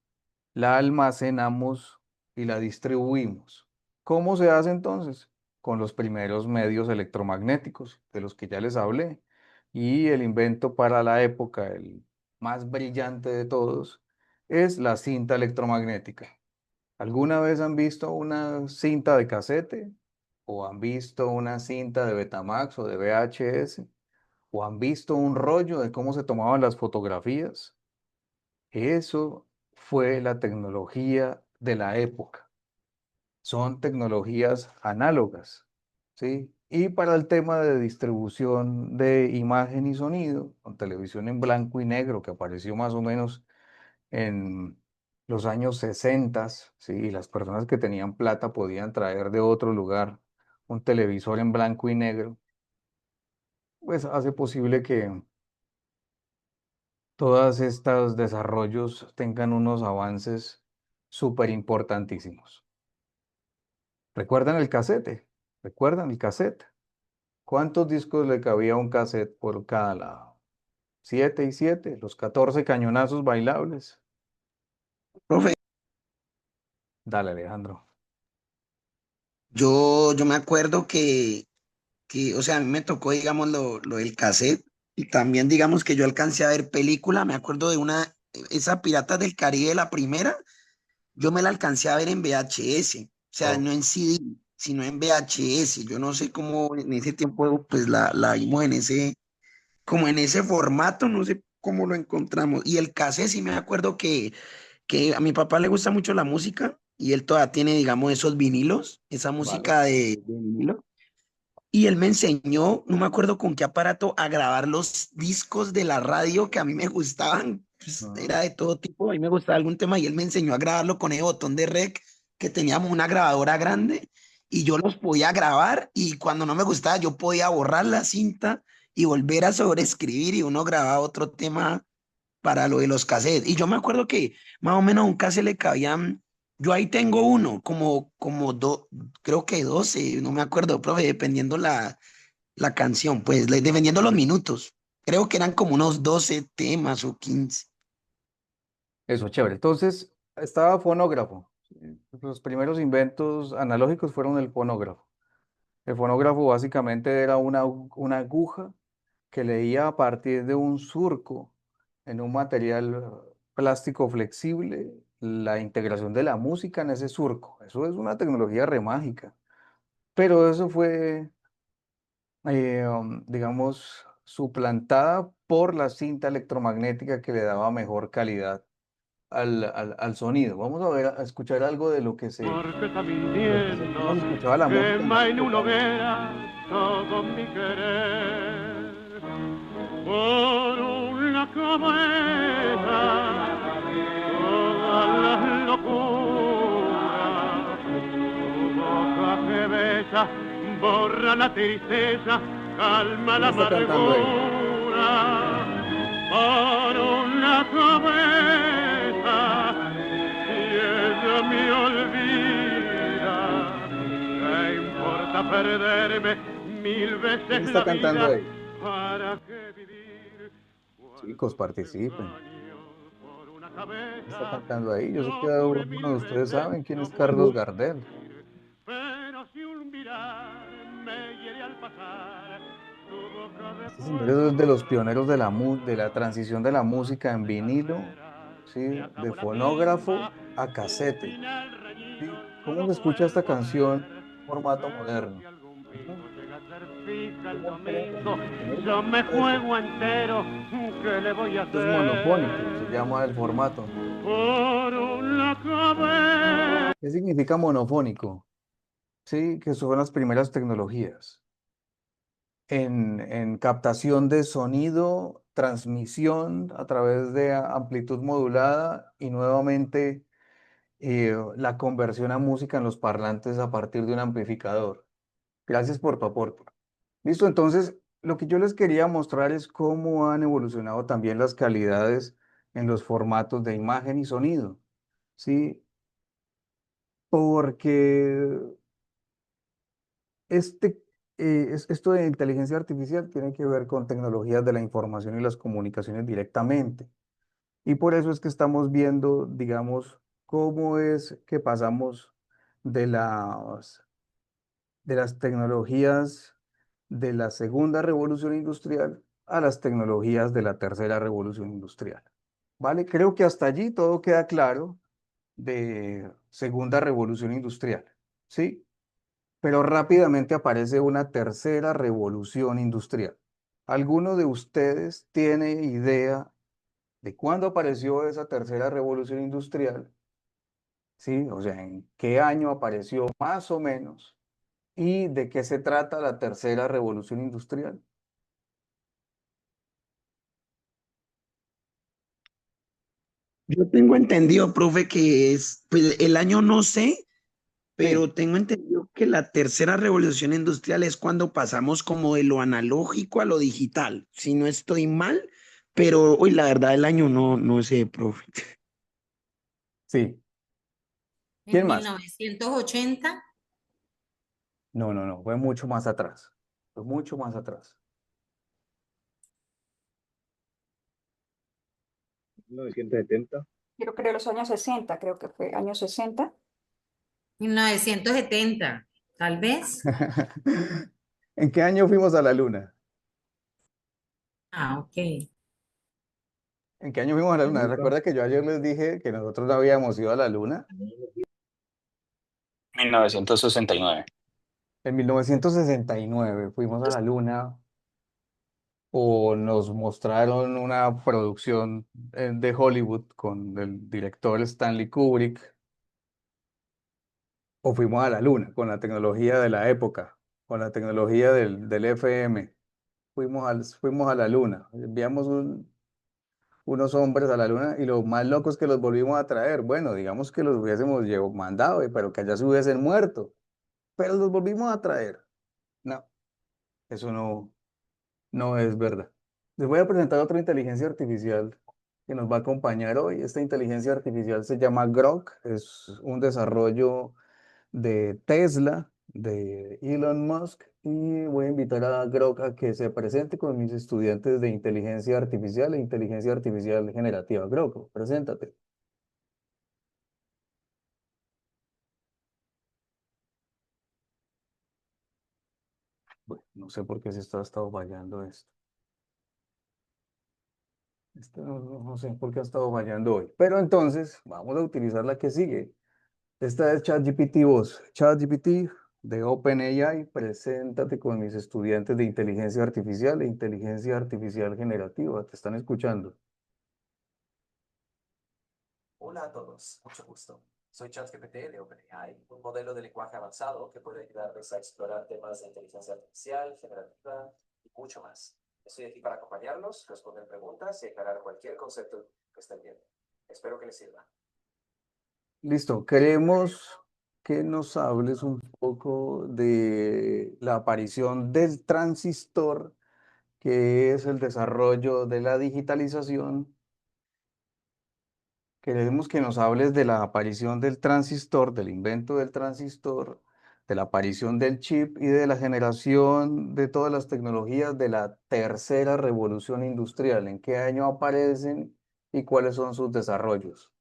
la almacenamos y la distribuimos. ¿Cómo se hace entonces? Con los primeros medios electromagnéticos, de los que ya les hablé. Y el invento para la época, el más brillante de todos, es la cinta electromagnética. ¿Alguna vez han visto una cinta de casete? ¿O han visto una cinta de Betamax o de VHS? ¿O han visto un rollo de cómo se tomaban las fotografías? Eso fue la tecnología de la época. Son tecnologías análogas, ¿sí? Y para el tema de distribución de imagen y sonido, con televisión en blanco y negro, que apareció más o menos en los años 60, ¿sí? Y las personas que tenían plata podían traer de otro lugar un televisor en blanco y negro, pues hace posible que todos estos desarrollos tengan unos avances súper importantísimos. ¿Recuerdan el casete? ¿Recuerdan el cassette? ¿Cuántos discos le cabía a un cassette por cada lado? 7 y 7, los 14 cañonazos bailables. Profe, Dale, Alejandro. yo me acuerdo o sea, a mí me tocó, digamos, lo del cassette y también, digamos, que yo alcancé a ver película, me acuerdo de esa Piratas del Caribe, la primera, yo me la alcancé a ver en VHS, o sea, Oh, no en CD, sino en VHS. Yo no sé cómo en ese tiempo pues la vimos en ese, como en ese formato, no sé cómo lo encontramos. Y el cassette sí me acuerdo que a mi papá le gusta mucho la música y él todavía tiene, digamos, esos vinilos, esa vale. música de vinilo. Y él me enseñó, no me acuerdo con qué aparato, a grabar los discos de la radio que a mí me gustaban. Pues, Ah, era de todo tipo, a mí me gustaba algún tema y él me enseñó a grabarlo con el botón de rec, que teníamos una grabadora grande y yo los podía grabar y cuando no me gustaba yo podía borrar la cinta y volver a sobreescribir y uno grababa otro tema para lo de los cassettes. Y yo me acuerdo que más o menos a un cassette le cabían, yo ahí tengo uno, creo que 12 no me acuerdo, profe, dependiendo la canción, pues dependiendo los minutos. Creo que eran como unos 12 temas o 15. eso, chévere. Entonces, estaba fonógrafo. Los primeros inventos analógicos fueron el fonógrafo. El fonógrafo básicamente era una aguja que leía a partir de un surco en un material plástico flexible la integración de la música en ese surco. Eso es una tecnología re mágica. Pero eso fue, digamos, suplantada por la cinta electromagnética que le daba mejor calidad al sonido. Vamos a ver, a escuchar algo Porque está cómo mintiendo, se escuchaba la música en la quema en una época. hoguera todo mi querer. Por una cabeza, todas las locuras, tu boca que besa, borra la tristeza, calma ¿Quién la está cantando ahí? amargura. Por una cabeza, y ella me olvida, ¿qué importa perderme mil ¿Quién veces está la cantando vida? ahí? ¿Para qué vivir Chicos, cuando hace un participen. daño por una ¿Quién está cabeza? cantando ahí? Yo sé que Lo juré algunos mil de ustedes veces, saben quién no es Carlos vuelvo a Gardel. repetir, pero si un mirar me hiere al pasar, tu boca de Este señor es de los pioneros de de la transición de la música en vinilo, ¿sí? se De acabó la fonógrafo timba, a un casete, final reñido, ¿sí? no ¿Cómo lo se escucha esta vuelvo a canción ver. en formato Pero si moderno? algún Ujú. vivo llega a ser fija el ¿Cómo creen? domingo, Primero yo me escucha esto. juego entero, ¿qué le voy a Esto es monofónico, se hacer? llama el formato. Por una cabeza. ¿Qué significa monofónico? Sí, que son las primeras tecnologías en captación de sonido, transmisión a través de amplitud modulada y nuevamente la conversión a música en los parlantes a partir de un amplificador. Gracias por tu aporte. Listo, entonces lo que yo les quería mostrar es cómo han evolucionado también las calidades en los formatos de imagen y sonido, ¿sí? Porque este, esto de inteligencia artificial tiene que ver con tecnologías de la información y las comunicaciones directamente. Y por eso es que estamos viendo, digamos, cómo es que pasamos de de las tecnologías de la segunda revolución industrial a las tecnologías de la tercera revolución industrial. ¿Vale? Creo que hasta allí todo queda claro de segunda revolución industrial. ¿Sí? Pero rápidamente aparece una tercera revolución industrial. ¿Alguno de ustedes tiene idea de cuándo apareció esa tercera revolución industrial? ¿Sí? O sea, ¿en qué año apareció más o menos? ¿Y de qué se trata la tercera revolución industrial? Yo tengo entendido, profe, que es, pues el año no sé, Sí, pero tengo entendido que la tercera revolución industrial es cuando pasamos como de lo analógico a lo digital, si no estoy mal, pero hoy la verdad el año no sé, profe. sí. En ¿Quién más? 1980. No, no, no, fue mucho más atrás. Fue mucho más atrás. 1970. Yo creo los años 60, creo que fue años 60. 1970, tal vez. ¿En qué año fuimos a la luna? Ah, ok. ¿En qué año fuimos a la luna? Nunca. Recuerda que yo ayer les dije que nosotros no habíamos ido a la luna. 1969. En 1969 fuimos a la luna o nos mostraron una producción de Hollywood con el director Stanley Kubrick, o fuimos a la luna con la tecnología de la época, con la tecnología del FM. Fuimos a la luna, enviamos unos hombres a la luna y lo más loco es que los volvimos a traer. Bueno, digamos que los hubiésemos mandado, pero que allá se hubiesen muerto, pero los volvimos a traer. No, eso no es verdad. Les voy a presentar otra inteligencia artificial que nos va a acompañar hoy. Esta inteligencia artificial se llama Grok, es un desarrollo de Tesla, de Elon Musk, y voy a invitar a Grok a que se presente con mis estudiantes de inteligencia artificial e inteligencia artificial generativa. Grok, preséntate. Bueno, no sé por qué se ha estado fallando esto. No sé por qué ha estado fallando hoy. Pero entonces vamos a utilizar la que sigue. Esta es ChatGPT Voz. ChatGPT de OpenAI, preséntate con mis estudiantes de inteligencia artificial e inteligencia artificial generativa. Te están escuchando. Hola a todos, mucho gusto. Soy ChatGPT de OpenAI, un modelo de lenguaje avanzado que puede ayudarles a explorar temas de inteligencia artificial, generativa y mucho más. Estoy aquí para acompañarlos, responder preguntas y aclarar cualquier concepto que estén viendo. Espero que les sirva. Listo, queremos que nos hables un poco de la aparición del transistor, que es el desarrollo de la digitalización. Queremos que nos hables de la aparición del transistor, del invento del transistor, de la aparición del chip y de la generación de todas las tecnologías de la tercera revolución industrial. ¿En qué año aparecen y cuáles son sus desarrollos?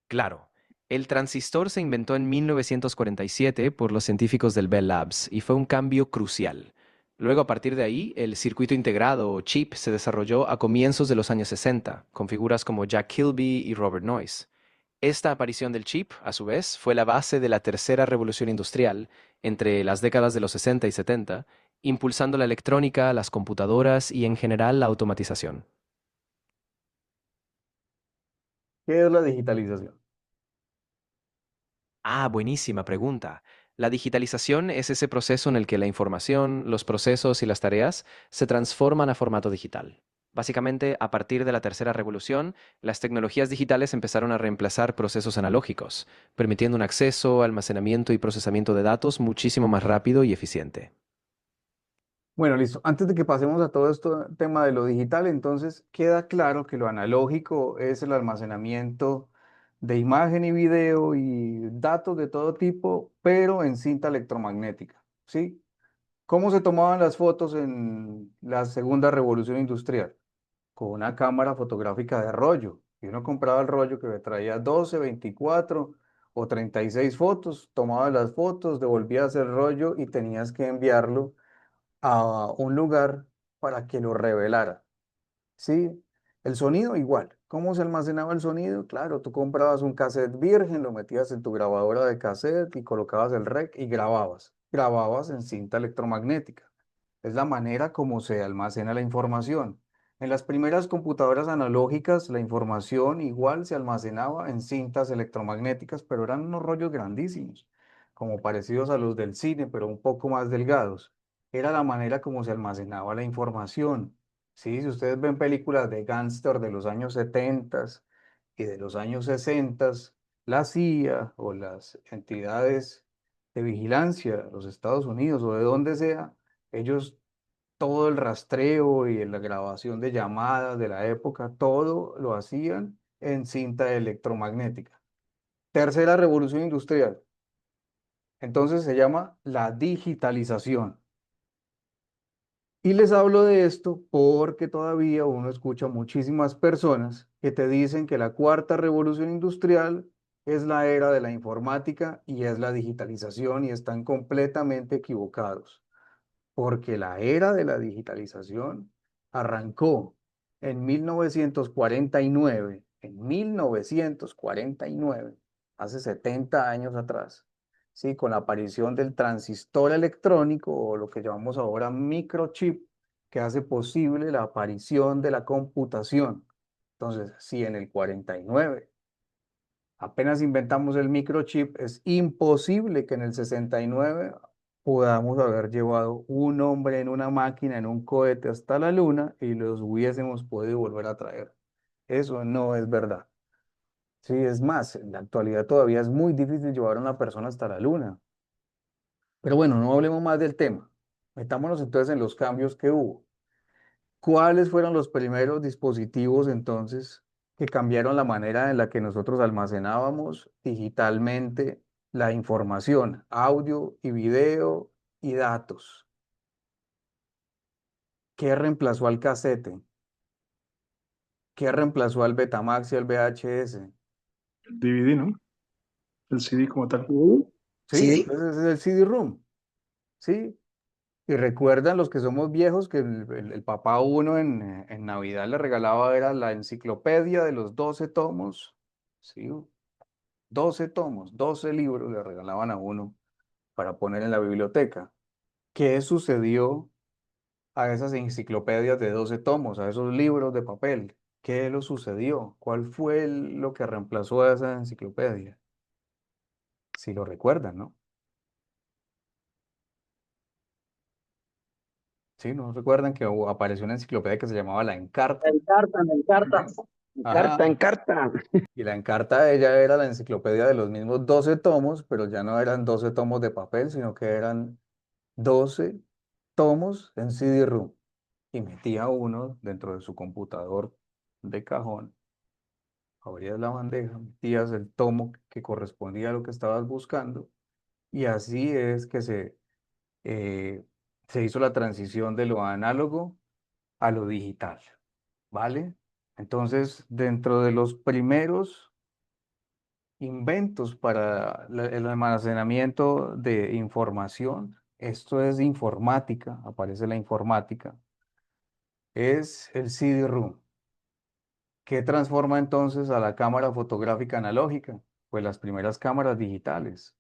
Claro, el transistor se inventó en 1947 por los científicos del Bell Labs y fue un cambio crucial. Luego, a partir de ahí, el circuito integrado o chip se desarrolló a comienzos de los años 60, con figuras como Jack Kilby y Robert Noyce. Esta aparición del chip, a su vez, fue la base de la tercera revolución industrial entre las décadas de los 60 y 70, impulsando la electrónica, las computadoras y en general la automatización. ¿Qué es la digitalización? Ah, buenísima pregunta. La digitalización es ese proceso en el que la información, los procesos y las tareas se transforman a formato digital. Básicamente, a partir de la tercera revolución, las tecnologías digitales empezaron a reemplazar procesos analógicos, permitiendo un acceso, almacenamiento y procesamiento de datos muchísimo más rápido y eficiente. Bueno, listo. Antes de que pasemos a todo esto, tema de lo digital, entonces queda claro que lo analógico es el almacenamiento de imagen y video y datos de todo tipo, pero en cinta electromagnética, ¿sí? ¿Cómo se tomaban las fotos en la segunda revolución industrial? Con una cámara fotográfica de rollo. Y uno compraba el rollo que traía 12, 24 o 36 fotos, tomaba las fotos, devolvías el rollo y tenías que enviarlo a un lugar para que lo revelara. ¿Sí? El sonido igual. ¿Cómo se almacenaba el sonido? Claro, tú comprabas un cassette virgen, lo metías en tu grabadora de cassette y colocabas el rec y grababas. Grababas en cinta electromagnética. Es la manera como se almacena la información. En las primeras computadoras analógicas, la información igual se almacenaba en cintas electromagnéticas, pero eran unos rollos grandísimos, como parecidos a los del cine, pero un poco más delgados. Era la manera como se almacenaba la información. Sí, si ustedes ven películas de gángster de los años 70 y de los años 60, la CIA o las entidades de vigilancia de los Estados Unidos o de donde sea, ellos todo el rastreo y la grabación de llamadas de la época, todo lo hacían en cinta electromagnética. Tercera revolución industrial. Entonces se llama la digitalización. Y les hablo de esto porque todavía uno escucha muchísimas personas que te dicen que la cuarta revolución industrial es la era de la informática y es la digitalización y están completamente equivocados, porque la era de la digitalización arrancó en 1949, hace 70 años atrás, ¿sí? Con la aparición del transistor electrónico o lo que llamamos ahora microchip, que hace posible la aparición de la computación. Entonces, si en el 49 apenas inventamos el microchip, es imposible que en el 69 podamos haber llevado un hombre en una máquina, en un cohete hasta la luna y los hubiésemos podido volver a traer. Eso no es verdad. Sí, es más, en la actualidad todavía es muy difícil llevar a una persona hasta la luna. Pero bueno, no hablemos más del tema. Metámonos entonces en los cambios que hubo. ¿Cuáles fueron los primeros dispositivos entonces que cambiaron la manera en la que nosotros almacenábamos digitalmente la información, audio y video y datos? ¿Qué reemplazó al casete? ¿Qué reemplazó al Betamax y al VHS? DVD, ¿no? El CD como tal. Sí, Sí, entonces es el CD-ROOM. Sí, y recuerdan los que somos viejos que el papá uno en Navidad le regalaba era la enciclopedia de los 12 tomos. Sí, 12 tomos, 12 libros le regalaban a uno para poner en la biblioteca. ¿Qué sucedió a esas enciclopedias de 12 tomos, a esos libros de papel? ¿Qué lo sucedió? ¿Cuál fue lo que reemplazó a esa enciclopedia? Si lo recuerdan, ¿no? Sí, ¿no recuerdan que apareció una enciclopedia que se llamaba La Encarta? Me encarta. Ajá. en carta. Y la Encarta de ella era la enciclopedia de los mismos 12 tomos, pero ya no eran 12 tomos de papel, sino que eran 12 tomos en CD-ROOM. Y metía uno dentro de su computador de cajón, abrías la bandeja, metías el tomo que correspondía a lo que estabas buscando, y así es que eh, se hizo la transición de lo análogo a lo digital, ¿vale? Entonces, dentro de los primeros inventos para el almacenamiento de información, esto es informática, aparece la informática, es el CD-ROOM. ¿Qué transforma entonces a la cámara fotográfica analógica? Pues las primeras cámaras digitales.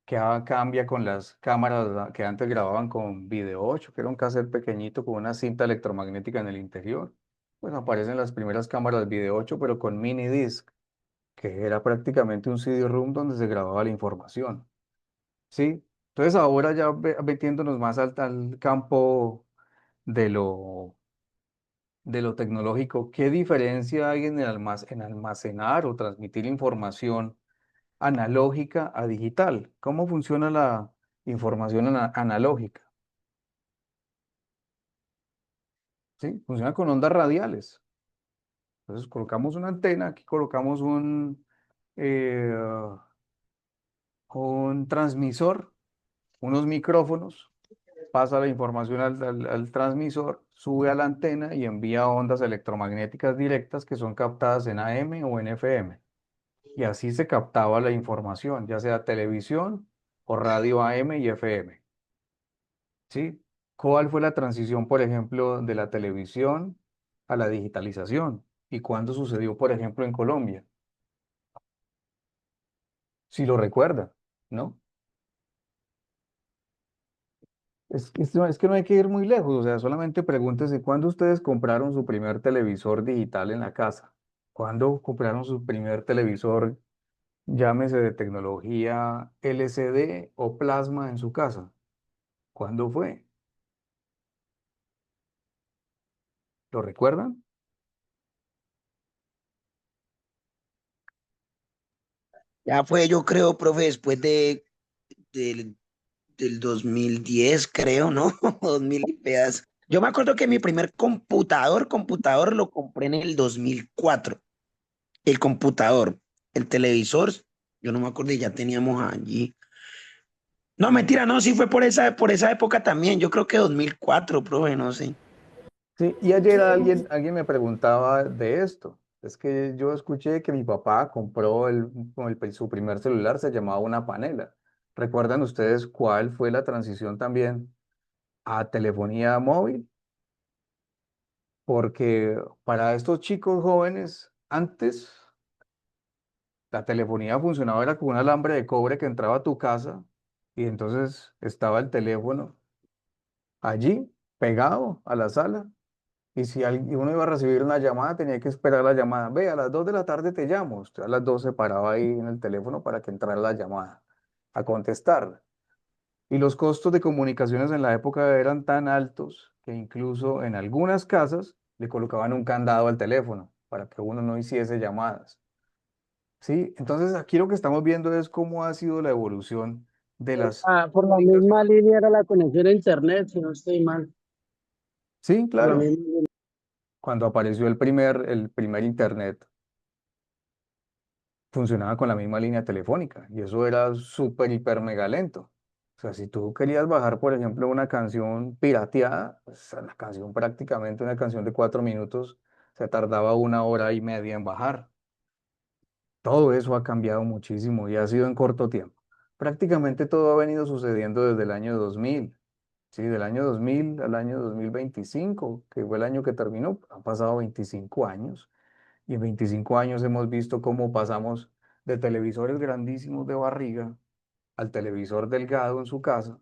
¿Qué cambia con las cámaras que antes grababan con Video 8, que era un cassette pequeñito con una cinta electromagnética en el interior? Pues aparecen las primeras cámaras Video 8, pero con mini disc, que era prácticamente un CD-ROOM donde se grababa la información. ¿Sí? Entonces ahora ya metiéndonos más al campo de lo tecnológico, ¿qué diferencia hay en en almacenar o transmitir información analógica a digital? ¿Cómo funciona la información analógica? ¿Sí? Funciona con ondas radiales. Entonces colocamos una antena, aquí colocamos eh, un transmisor, unos micrófonos, pasa la información al transmisor, sube a la antena y envía ondas electromagnéticas directas que son captadas en AM o en FM. Y así se captaba la información, ya sea televisión o radio AM y FM. ¿Sí? ¿Cuál fue la transición, por ejemplo, de la televisión a la digitalización? ¿Y cuándo sucedió, por ejemplo, en Colombia? Si lo recuerda, ¿no? Es que no hay que ir muy lejos, o sea, solamente pregúntese cuándo ustedes compraron su primer televisor digital en la casa. ¿Cuándo compraron su primer televisor, llámese de tecnología LCD o plasma en su casa? ¿Cuándo fue? ¿Lo recuerdan? Ya fue, yo creo, profe, después del, del 2010, creo, ¿no? 2000 y pedazo. Yo me acuerdo que mi primer computador lo compré en el 2004. El computador, el televisor, yo no me acuerdo, ya teníamos allí. No, mentira, no, sí fue por esa época también. Yo creo que 2004, profe, no sé. Sí, y ayer alguien me preguntaba de esto. Es que yo escuché que mi papá compró su primer celular, se llamaba una panela. ¿Recuerdan ustedes cuál fue la transición también a telefonía móvil? porque para estos chicos jóvenes, antes la telefonía funcionaba era con un alambre de cobre que entraba a tu casa y entonces estaba el teléfono allí, pegado a la sala. Y si uno iba a recibir una llamada, tenía que esperar la llamada. Ve, a las 2 de la tarde te llamo. Usted a las 2 se paraba ahí en el teléfono para que entrara la llamada a contestar. Y los costos de comunicaciones en la época eran tan altos que incluso en algunas casas le colocaban un candado al teléfono para que uno no hiciese llamadas. ¿Sí? Entonces aquí lo que estamos viendo es cómo ha sido la evolución de las Por la comunicaciones. misma línea era la conexión a internet, si no estoy mal. Sí, Por la claro. misma línea. Cuando apareció el primer internet, funcionaba con la misma línea telefónica y eso era súper, hiper, mega lento. O sea, si tú querías bajar, por ejemplo, una canción pirateada, pues la canción prácticamente, una canción de 4 minutos, se tardaba 1 hora y media en bajar. Todo eso ha cambiado muchísimo y ha sido en corto tiempo. Prácticamente todo ha venido sucediendo desde el año 2000. Sí, del año 2000 al año 2025, que fue el año que terminó, han pasado 25 años. Y en 25 años hemos visto cómo pasamos de televisores grandísimos de barriga al televisor delgado en su casa,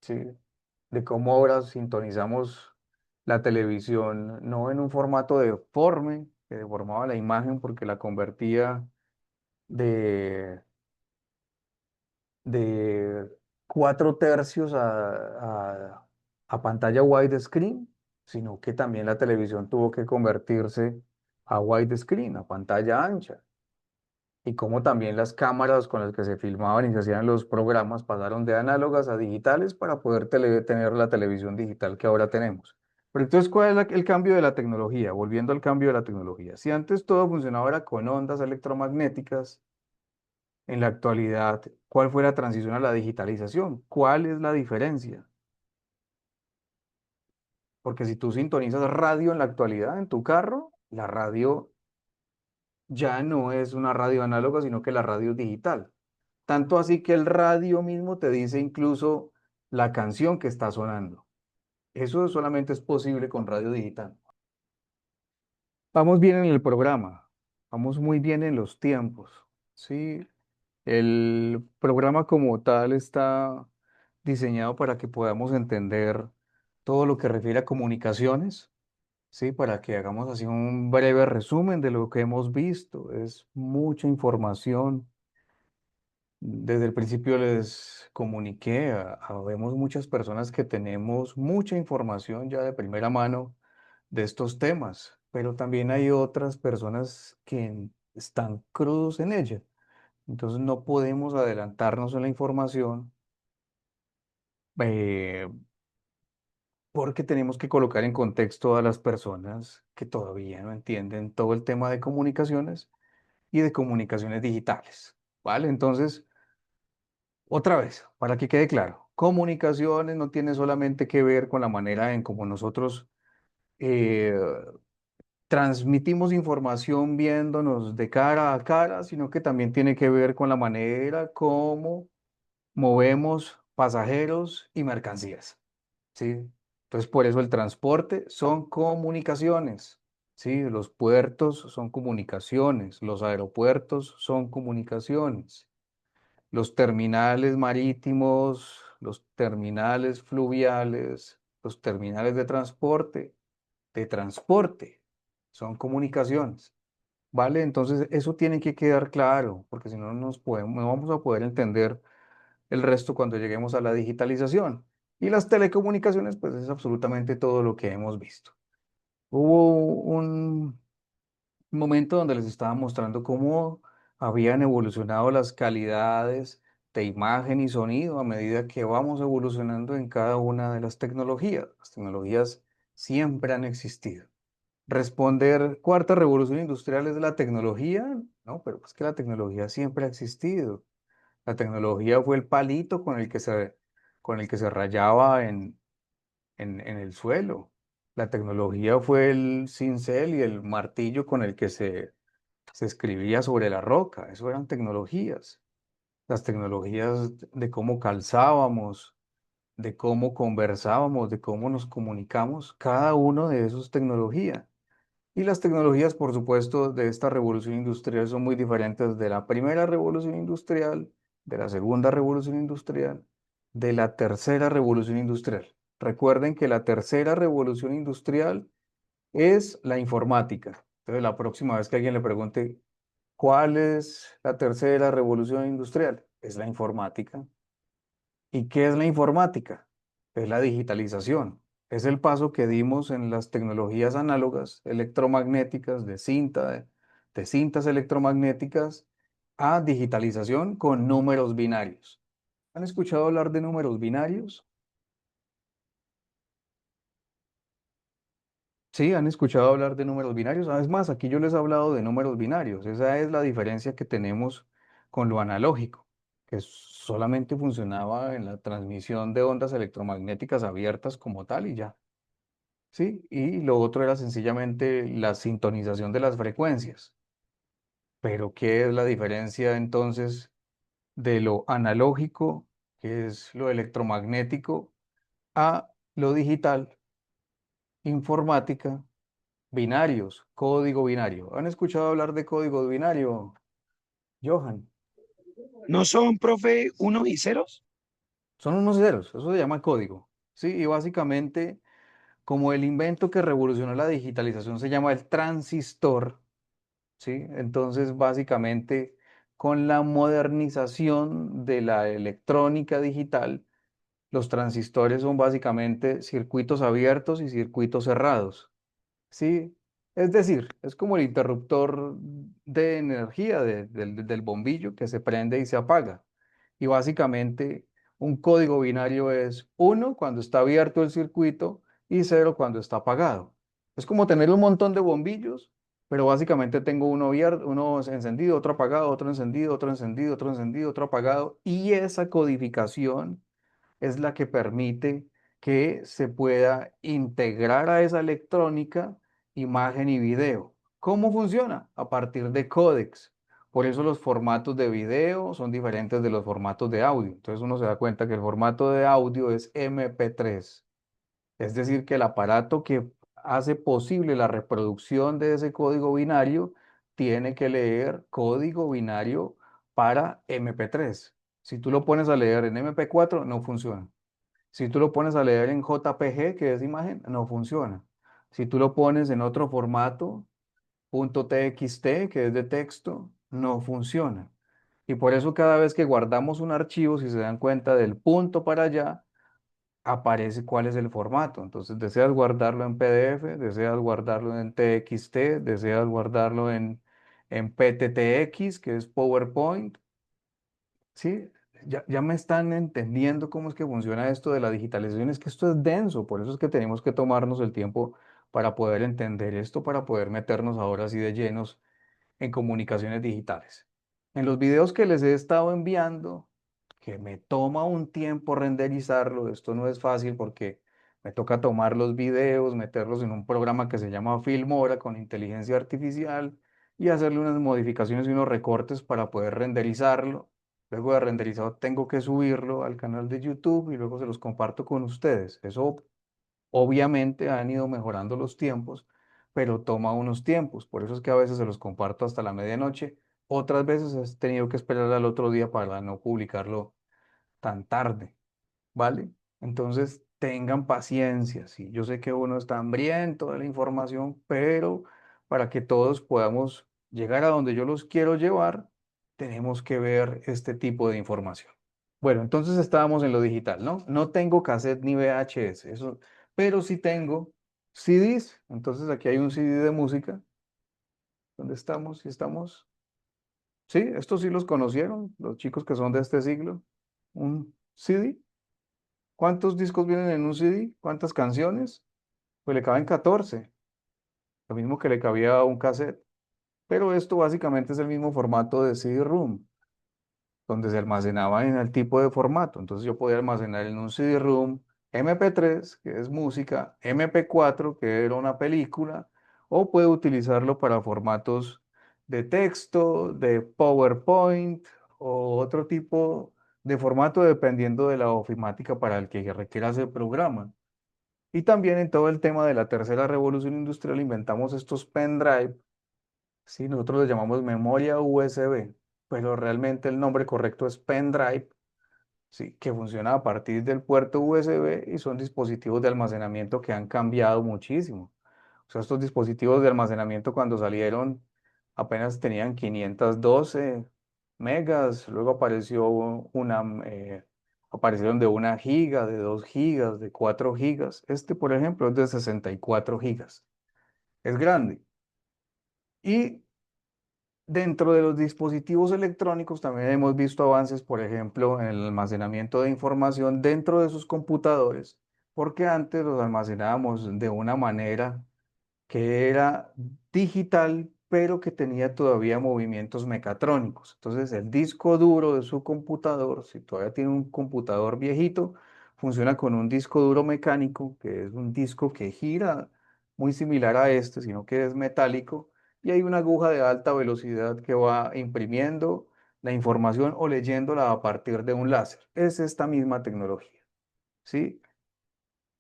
¿sí? De cómo ahora sintonizamos la televisión no en un formato deforme, que deformaba la imagen porque la convertía de, de 4 tercios a pantalla widescreen, sino que también la televisión tuvo que convertirse a widescreen, a pantalla ancha. Y cómo también las cámaras con las que se filmaban y se hacían los programas pasaron de análogas a digitales para poder tener la televisión digital que ahora tenemos. Pero entonces, ¿cuál es el cambio de la tecnología? Volviendo al cambio de la tecnología. Si antes todo funcionaba era con ondas electromagnéticas, en la actualidad, ¿cuál fue la transición a la digitalización? ¿Cuál es la diferencia? Porque si tú sintonizas radio en la actualidad en tu carro, la radio ya no es una radio análoga, sino que la radio es digital. Tanto así que el radio mismo te dice incluso la canción que está sonando. Eso solamente es posible con radio digital. Vamos bien en el programa, vamos muy bien en los tiempos. Sí, el programa como tal está diseñado para que podamos entender todo lo que refiere a comunicaciones, sí, para que hagamos así un breve resumen de lo que hemos visto. Es mucha información. Desde el principio les comuniqué, vemos muchas personas que tenemos mucha información ya de primera mano de estos temas, pero también hay otras personas que están crudos en ella. Entonces no podemos adelantarnos en la información eh, porque tenemos que colocar en contexto a las personas que todavía no entienden todo el tema de comunicaciones y de comunicaciones digitales. ¿Vale? Entonces, otra vez, para que quede claro, comunicaciones no tiene solamente que ver con la manera en cómo nosotros eh, transmitimos información viéndonos de cara a cara, sino que también tiene que ver con la manera como movemos pasajeros y mercancías, ¿sí? Entonces, por eso el transporte son comunicaciones, ¿sí? Los puertos son comunicaciones, los aeropuertos son comunicaciones. Los terminales marítimos, los terminales fluviales, los terminales de transporte, son comunicaciones, ¿vale? Entonces eso tiene que quedar claro, porque si no no vamos a poder entender el resto cuando lleguemos a la digitalización. Y las telecomunicaciones, pues es absolutamente todo lo que hemos visto. Hubo un momento donde les estaba mostrando cómo habían evolucionado las calidades de imagen y sonido a medida que vamos evolucionando en cada una de las tecnologías. Las tecnologías siempre han existido. Responder cuarta revolución industrial es la tecnología, no, pero es que la tecnología siempre ha existido. La tecnología fue el palito con el que se rayaba en el suelo. La tecnología fue el cincel y el martillo con el que se escribía sobre la roca. Eso eran tecnologías. Las tecnologías de cómo calzábamos, de cómo conversábamos, de cómo nos comunicamos, cada uno de esos tecnología. Y las tecnologías, por supuesto, de esta revolución industrial son muy diferentes de la primera revolución industrial, de la segunda revolución industrial, de la tercera revolución industrial. Recuerden que la tercera revolución industrial es la informática. Entonces, la próxima vez que alguien le pregunte, ¿cuál es la tercera revolución industrial? Es la informática. ¿Y qué es la informática? Es la digitalización. Es el paso que dimos en las tecnologías análogas, electromagnéticas, de cintas electromagnéticas, a digitalización con números binarios. ¿Han escuchado hablar de números binarios? Sí, han escuchado hablar de números binarios. Es más, aquí yo les he hablado de números binarios. Esa es la diferencia que tenemos con lo analógico, que solamente funcionaba en la transmisión de ondas electromagnéticas abiertas como tal y ya. Sí, y lo otro era sencillamente la sintonización de las frecuencias. Pero ¿qué es la diferencia entonces de lo analógico, que es lo electromagnético, a lo digital, informática? Binarios, código binario. ¿Han escuchado hablar de código binario, Johan? ¿No son, profe, unos y ceros? Son unos ceros, eso se llama código. Sí, y básicamente, como el invento que revolucionó la digitalización se llama el transistor, ¿sí? Entonces, básicamente, con la modernización de la electrónica digital, los transistores son básicamente circuitos abiertos y circuitos cerrados. Sí, es decir, es como el interruptor de energía del bombillo que se prende y se apaga. Y básicamente un código binario es 1 cuando está abierto el circuito y 0 cuando está apagado. Es como tener un montón de bombillos, pero básicamente tengo uno abierto, uno encendido, otro apagado, otro encendido, otro encendido, otro encendido, otro apagado. Y esa codificación es la que permite que se pueda integrar a esa electrónica imagen y video. ¿Cómo funciona? A partir de códecs. Por eso los formatos de video son diferentes de los formatos de audio. Entonces uno se da cuenta que el formato de audio es MP3. Es decir, que el aparato que hace posible la reproducción de ese código binario tiene que leer código binario para MP3. Si tú lo pones a leer en MP4, no funciona. Si tú lo pones a leer en JPG, que es imagen, no funciona. Si tú lo pones en otro formato, .txt, que es de texto, no funciona. Y por eso cada vez que guardamos un archivo, si se dan cuenta del punto para allá, aparece cuál es el formato. Entonces, deseas guardarlo en PDF, deseas guardarlo en TXT, deseas guardarlo en PTTX, que es PowerPoint. Sí, ya me están entendiendo cómo es que funciona esto de la digitalización. Es que esto es denso, por eso es que tenemos que tomarnos el tiempo para poder entender esto, para poder meternos ahora así de llenos en comunicaciones digitales. En los videos que les he estado enviando, que me toma un tiempo renderizarlo, esto no es fácil porque me toca tomar los videos, meterlos en un programa que se llama Filmora con inteligencia artificial y hacerle unas modificaciones y unos recortes para poder renderizarlo. Luego de renderizado tengo que subirlo al canal de YouTube y luego se los comparto con ustedes. Eso obviamente han ido mejorando los tiempos, pero toma unos tiempos. Por eso es que a veces se los comparto hasta la medianoche. Otras veces he tenido que esperar al otro día para no publicarlo tan tarde, ¿vale? Entonces tengan paciencia. Sí, yo sé que uno está hambriento de la información, pero para que todos podamos llegar a donde yo los quiero llevar, tenemos que ver este tipo de información. Bueno, entonces estábamos en lo digital, ¿no? No tengo cassette ni VHS, eso, pero sí tengo CDs. Entonces aquí hay un CD de música. ¿Dónde estamos? ¿Sí estamos? Sí, estos sí los conocieron, los chicos que son de este siglo. Un CD. ¿Cuántos discos vienen en un CD? ¿Cuántas canciones? Pues le caben 14, lo mismo que le cabía a un cassette. Pero esto básicamente es el mismo formato de CD-ROOM, donde se almacenaba en el tipo de formato. Entonces yo podía almacenar en un CD-ROOM MP3, que es música, MP4, que era una película, o puedo utilizarlo para formatos de texto, de PowerPoint o otro tipo de formato dependiendo de la ofimática para el que requiera ese programa. Y también en todo el tema de la tercera revolución industrial inventamos estos pendrive, ¿sí? Nosotros los llamamos memoria USB, pero realmente el nombre correcto es pendrive, ¿sí? Que funciona a partir del puerto USB y son dispositivos de almacenamiento que han cambiado muchísimo. O sea, estos dispositivos de almacenamiento cuando salieron apenas tenían 512 megas, luego aparecieron de 1 giga, de 2 gigas, de 4 gigas. Este, por ejemplo, es de 64 gigas. Es grande. Y dentro de los dispositivos electrónicos también hemos visto avances, por ejemplo, en el almacenamiento de información dentro de sus computadores, porque antes los almacenábamos de una manera que era digital, pero que tenía todavía movimientos mecatrónicos. Entonces, el disco duro de su computador, si todavía tiene un computador viejito, funciona con un disco duro mecánico, que es un disco que gira muy similar a este, sino que es metálico, y hay una aguja de alta velocidad que va imprimiendo la información o leyéndola a partir de un láser. Es esta misma tecnología, ¿sí?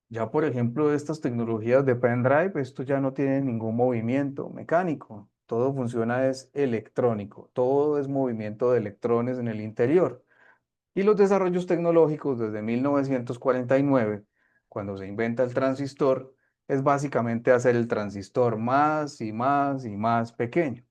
Ya, por ejemplo, estas tecnologías de pendrive, esto ya no tiene ningún movimiento mecánico. Todo funciona es electrónico. Todo es movimiento de electrones en el interior. Y los desarrollos tecnológicos desde 1949, cuando se inventa el transistor, es básicamente hacer el transistor más y más y más pequeño.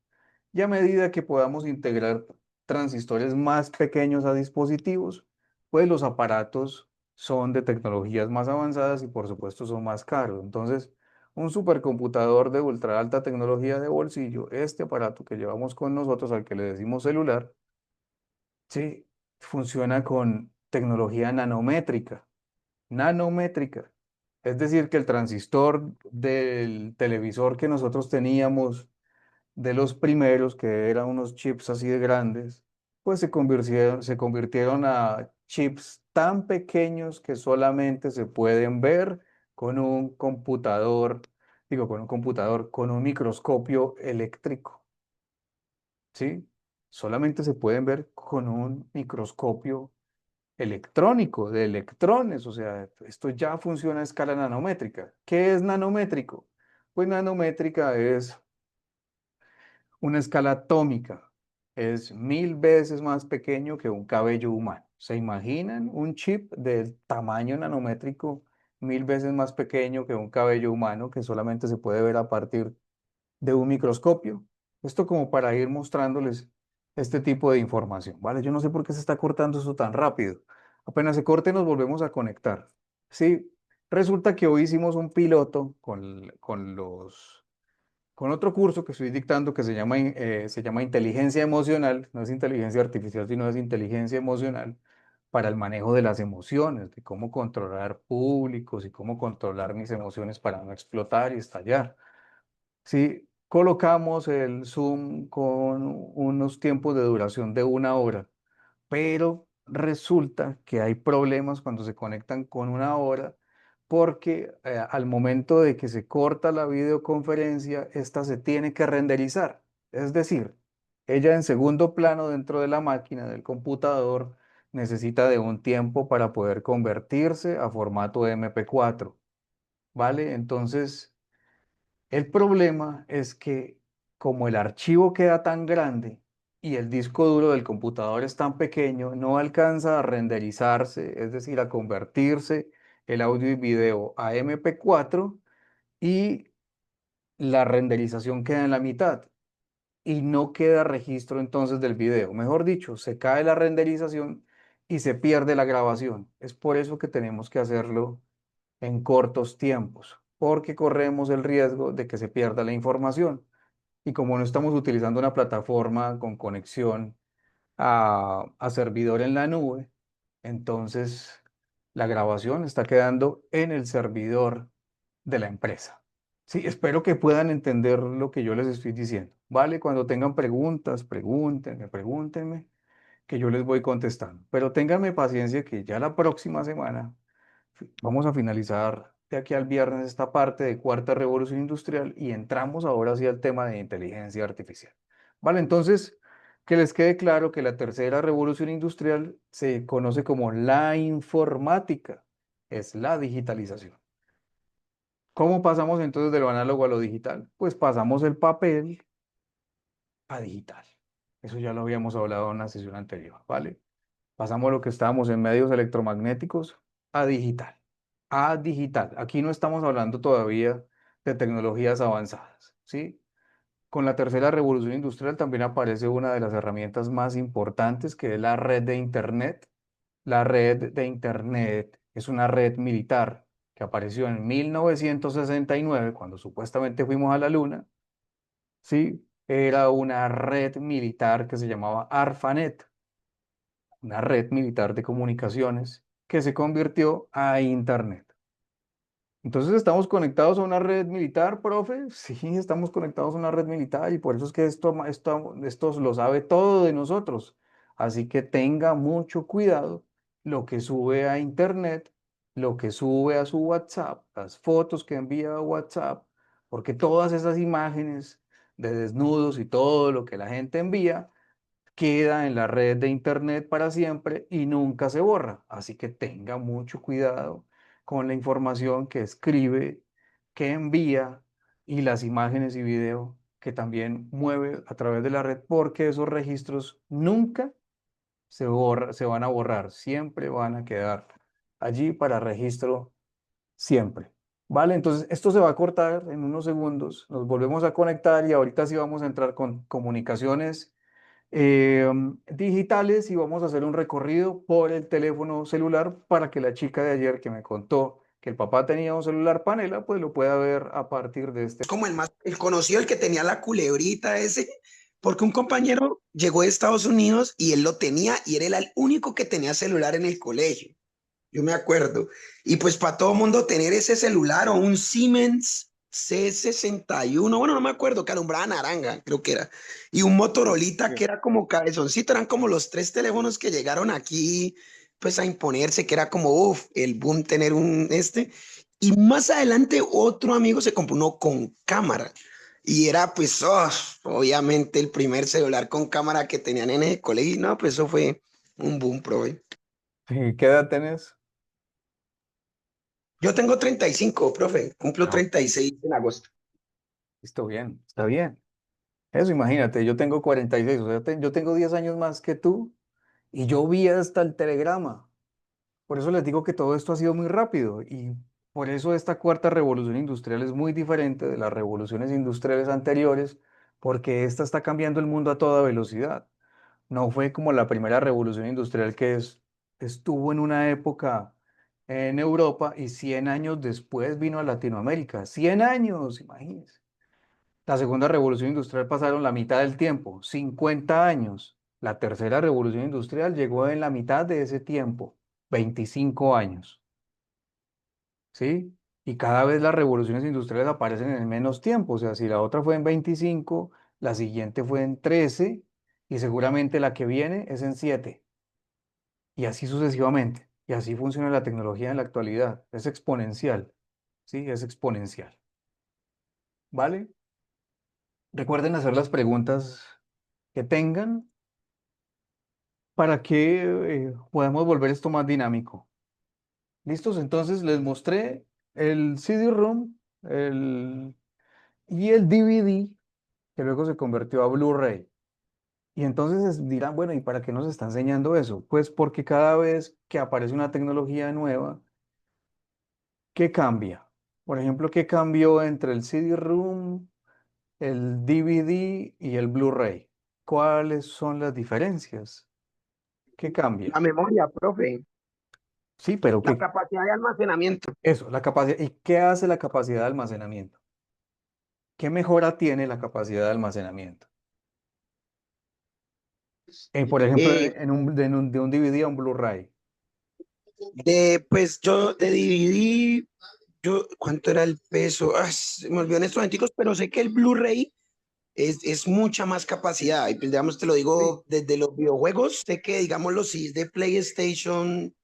Y a medida que podamos integrar transistores más pequeños a dispositivos, pues los aparatos son de tecnologías más avanzadas y por supuesto son más caros. Entonces, un supercomputador de ultra alta tecnología de bolsillo, este aparato que llevamos con nosotros, al que le decimos celular, sí, funciona con tecnología nanométrica. Nanométrica. Es decir, que el transistor del televisor que nosotros teníamos de los primeros, que eran unos chips así de grandes, pues se convirtieron a chips tan pequeños que solamente se pueden ver con un computador, con un microscopio eléctrico, ¿sí? Solamente se pueden ver con un microscopio electrónico, de electrones, o sea, esto ya funciona a escala nanométrica. ¿Qué es nanométrico? Pues nanométrica es una escala atómica, es 1000 veces más pequeño que un cabello humano. ¿Se imaginan un chip del tamaño nanométrico 1000 veces más pequeño que un cabello humano que solamente se puede ver a partir de un microscopio? Esto como para ir mostrándoles este tipo de información, ¿vale? Yo no sé por qué se está cortando eso tan rápido. Apenas se corte nos volvemos a conectar. Sí, resulta que hoy hicimos un piloto con otro curso que estoy dictando que se llama Inteligencia Emocional, no es inteligencia artificial, sino es inteligencia emocional para el manejo de las emociones, de cómo controlar públicos y cómo controlar mis emociones para no explotar y estallar. Si colocamos el Zoom con unos tiempos de duración de 1 hora, pero resulta que hay problemas cuando se conectan con 1 hora porque al momento de que se corta la videoconferencia, esta se tiene que renderizar. Es decir, ella en segundo plano dentro de la máquina del computador necesita de un tiempo para poder convertirse a formato MP4, ¿vale? Entonces, el problema es que como el archivo queda tan grande y el disco duro del computador es tan pequeño, no alcanza a renderizarse, es decir, a convertirse el audio y video a MP4 y la renderización queda en la mitad y no queda registro entonces del video. Mejor dicho, se cae la renderización y se pierde la grabación. Es por eso que tenemos que hacerlo en cortos tiempos, porque corremos el riesgo de que se pierda la información. Y como no estamos utilizando una plataforma con conexión a servidor en la nube, entonces la grabación está quedando en el servidor de la empresa. Sí, espero que puedan entender lo que yo les estoy diciendo, ¿vale? Cuando tengan preguntas, pregúntenme, que yo les voy contestando. Pero ténganme paciencia que ya la próxima semana vamos a finalizar de aquí al viernes esta parte de cuarta revolución industrial y entramos ahora sí al tema de inteligencia artificial. Vale, entonces que les quede claro que la tercera revolución industrial se conoce como la informática, es la digitalización. ¿Cómo pasamos entonces de lo análogo a lo digital? Pues pasamos el papel a digital. Eso ya lo habíamos hablado en una sesión anterior, ¿vale? Pasamos lo que estábamos en medios electromagnéticos a digital. A digital. Aquí no estamos hablando todavía de tecnologías avanzadas, ¿sí? Con la tercera revolución industrial también aparece una de las herramientas más importantes, que es la red de Internet. La red de Internet es una red militar que apareció en 1969, cuando supuestamente fuimos a la Luna, ¿sí? Era una red militar que se llamaba ARPANET, una red militar de comunicaciones que se convirtió a Internet. Entonces, ¿estamos conectados a una red militar, profe? Sí, estamos conectados a una red militar y por eso es que esto lo sabe todo de nosotros. Así que tenga mucho cuidado lo que sube a Internet, lo que sube a su WhatsApp, las fotos que envía a WhatsApp, porque todas esas imágenes de desnudos y todo lo que la gente envía queda en la red de Internet para siempre y nunca se borra. Así que tenga mucho cuidado con la información que escribe, que envía y las imágenes y video que también mueve a través de la red, porque esos registros nunca se van a borrar, siempre van a quedar allí para registro siempre. ¿Vale? Entonces, esto se va a cortar en unos segundos, nos volvemos a conectar y ahorita sí vamos a entrar con comunicaciones digitales y vamos a hacer un recorrido por el teléfono celular para que la chica de ayer que me contó que el papá tenía un celular panela, pues lo pueda ver a partir de este. Como el conocido, el que tenía la culebrita ese, porque un compañero llegó de Estados Unidos y él lo tenía y era el único que tenía celular en el colegio. Yo me acuerdo. Y pues para todo mundo tener ese celular o un Siemens C61, bueno, no me acuerdo, que alumbraba naranja, creo que era. Y un Motorolita que era como cabezoncito, eran como los 3 teléfonos que llegaron aquí pues a imponerse, que era como, el boom tener un Y más adelante otro amigo se compró uno con cámara. Y era pues, obviamente el primer celular con cámara que tenían en el colegio. No, pues eso fue un boom, profe. ¿Qué edad tenés? Yo tengo 35, profe. Cumplo 36 en agosto. Listo, bien, está bien. Eso, imagínate, yo tengo 46, o sea, yo tengo 10 años más que tú y yo vi hasta el telegrama. Por eso les digo que todo esto ha sido muy rápido y por eso esta cuarta revolución industrial es muy diferente de las revoluciones industriales anteriores, porque esta está cambiando el mundo a toda velocidad. No fue como la primera revolución industrial que estuvo en una época en Europa y 100 años después vino a Latinoamérica. 100 años, imagínense. La segunda revolución industrial pasaron la mitad del tiempo, 50 años. La tercera revolución industrial llegó en la mitad de ese tiempo, 25 años. ¿Sí? Y cada vez las revoluciones industriales aparecen en menos tiempo. O sea, si la otra fue en 25, la siguiente fue en 13 y seguramente la que viene es en 7. Y así sucesivamente. Y así funciona la tecnología en la actualidad. Es exponencial. ¿Sí? Es exponencial. ¿Vale? Recuerden hacer las preguntas que tengan para que podamos volver esto más dinámico. ¿Listos? Entonces les mostré el CD-ROM y el DVD, que luego se convirtió a Blu-ray. Y entonces dirán, bueno, ¿y para qué nos está enseñando eso? Pues porque cada vez que aparece una tecnología nueva, ¿qué cambia? Por ejemplo, ¿qué cambió entre el CD-ROM, el DVD y el Blu-ray? ¿Cuáles son las diferencias? ¿Qué cambia? La memoria, profe. Sí, pero La capacidad de almacenamiento. Eso, la capacidad. ¿Y qué hace la capacidad de almacenamiento? ¿Qué mejora tiene la capacidad de almacenamiento? Por ejemplo, de un DVD a un Blu-ray. Pues yo de DVD, ¿cuánto era el peso? Se me olvidó en estos momenticos, pero sé que el Blu-ray es mucha más capacidad. Y pues, digamos, te lo digo, desde los videojuegos, sé que, digamos, los CDs de PlayStation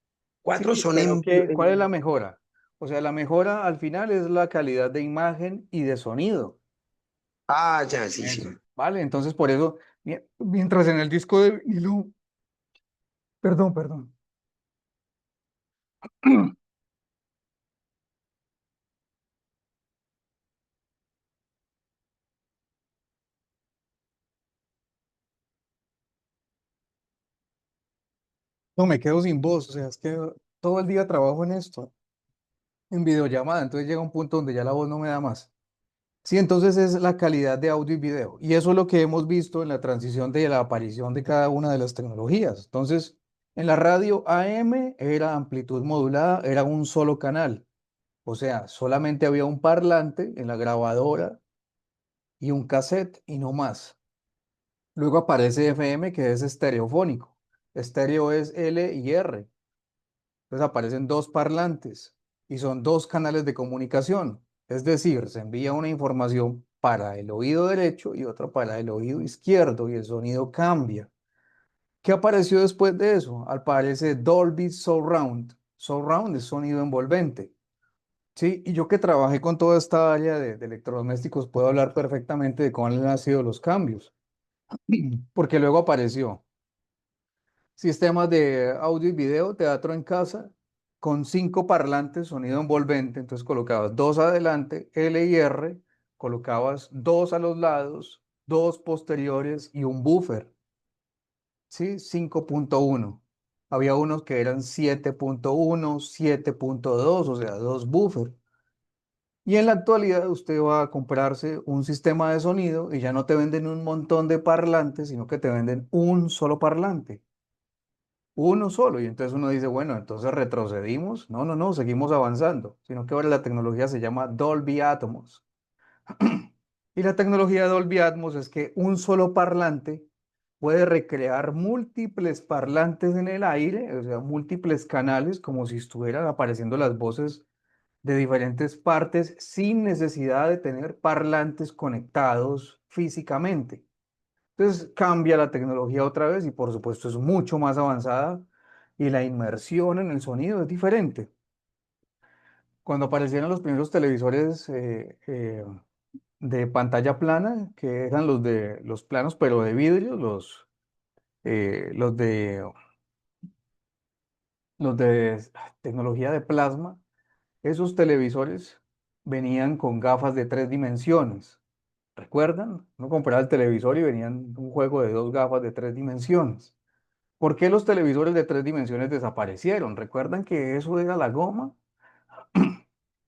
4 Sí, son pero ¿cuál es la mejora? O sea, la mejora al final es la calidad de imagen y de sonido. Ya, sí, Eso, sí. ¿vale? Entonces, por eso Mientras en el disco de vinilo, perdón. No, me quedo sin voz, o sea, es que todo el día trabajo en esto, en videollamada, entonces llega un punto donde ya la voz no me da más. Sí, entonces es la calidad de audio y video. Y eso es lo que hemos visto en la transición de la aparición de cada una de las tecnologías. Entonces, en la radio AM era amplitud modulada, era un solo canal. O sea, solamente había un parlante en la grabadora y un cassette y no más. Luego aparece FM, que es estereofónico. Estéreo es L y R. Entonces aparecen dos parlantes y son dos canales de comunicación. Es decir, se envía una información para el oído derecho y otra para el oído izquierdo y el sonido cambia. ¿Qué apareció después de eso? Aparece Dolby Surround. Surround es sonido envolvente. Sí, y yo que trabajé con toda esta área de electrodomésticos puedo hablar perfectamente de cuáles han sido los cambios. Porque luego apareció sistemas de audio y video, teatro en casa, con 5 parlantes, sonido envolvente. Entonces colocabas 2 adelante, L y R, colocabas 2 a los lados, 2 posteriores y un buffer. ¿Sí? 5.1. Había unos que eran 7.1, 7.2, o sea, 2 buffer. Y en la actualidad usted va a comprarse un sistema de sonido y ya no te venden un montón de parlantes, sino que te venden un solo parlante. Uno solo. Y entonces uno dice, bueno, entonces retrocedimos. No, seguimos avanzando. Sino que ahora la tecnología se llama Dolby Atmos. Y la tecnología de Dolby Atmos es que un solo parlante puede recrear múltiples parlantes en el aire, o sea, múltiples canales, como si estuvieran apareciendo las voces de diferentes partes sin necesidad de tener parlantes conectados físicamente. Entonces cambia la tecnología otra vez y por supuesto es mucho más avanzada y la inmersión en el sonido es diferente. Cuando aparecieron los primeros televisores de pantalla plana, que eran los planos pero de vidrio, los de tecnología de plasma, esos televisores venían con gafas de 3 dimensiones. ¿Recuerdan? Uno compraba el televisor y venían un juego de 2 gafas de 3 dimensiones. ¿Por qué los televisores de 3 dimensiones desaparecieron? ¿Recuerdan que eso era la goma?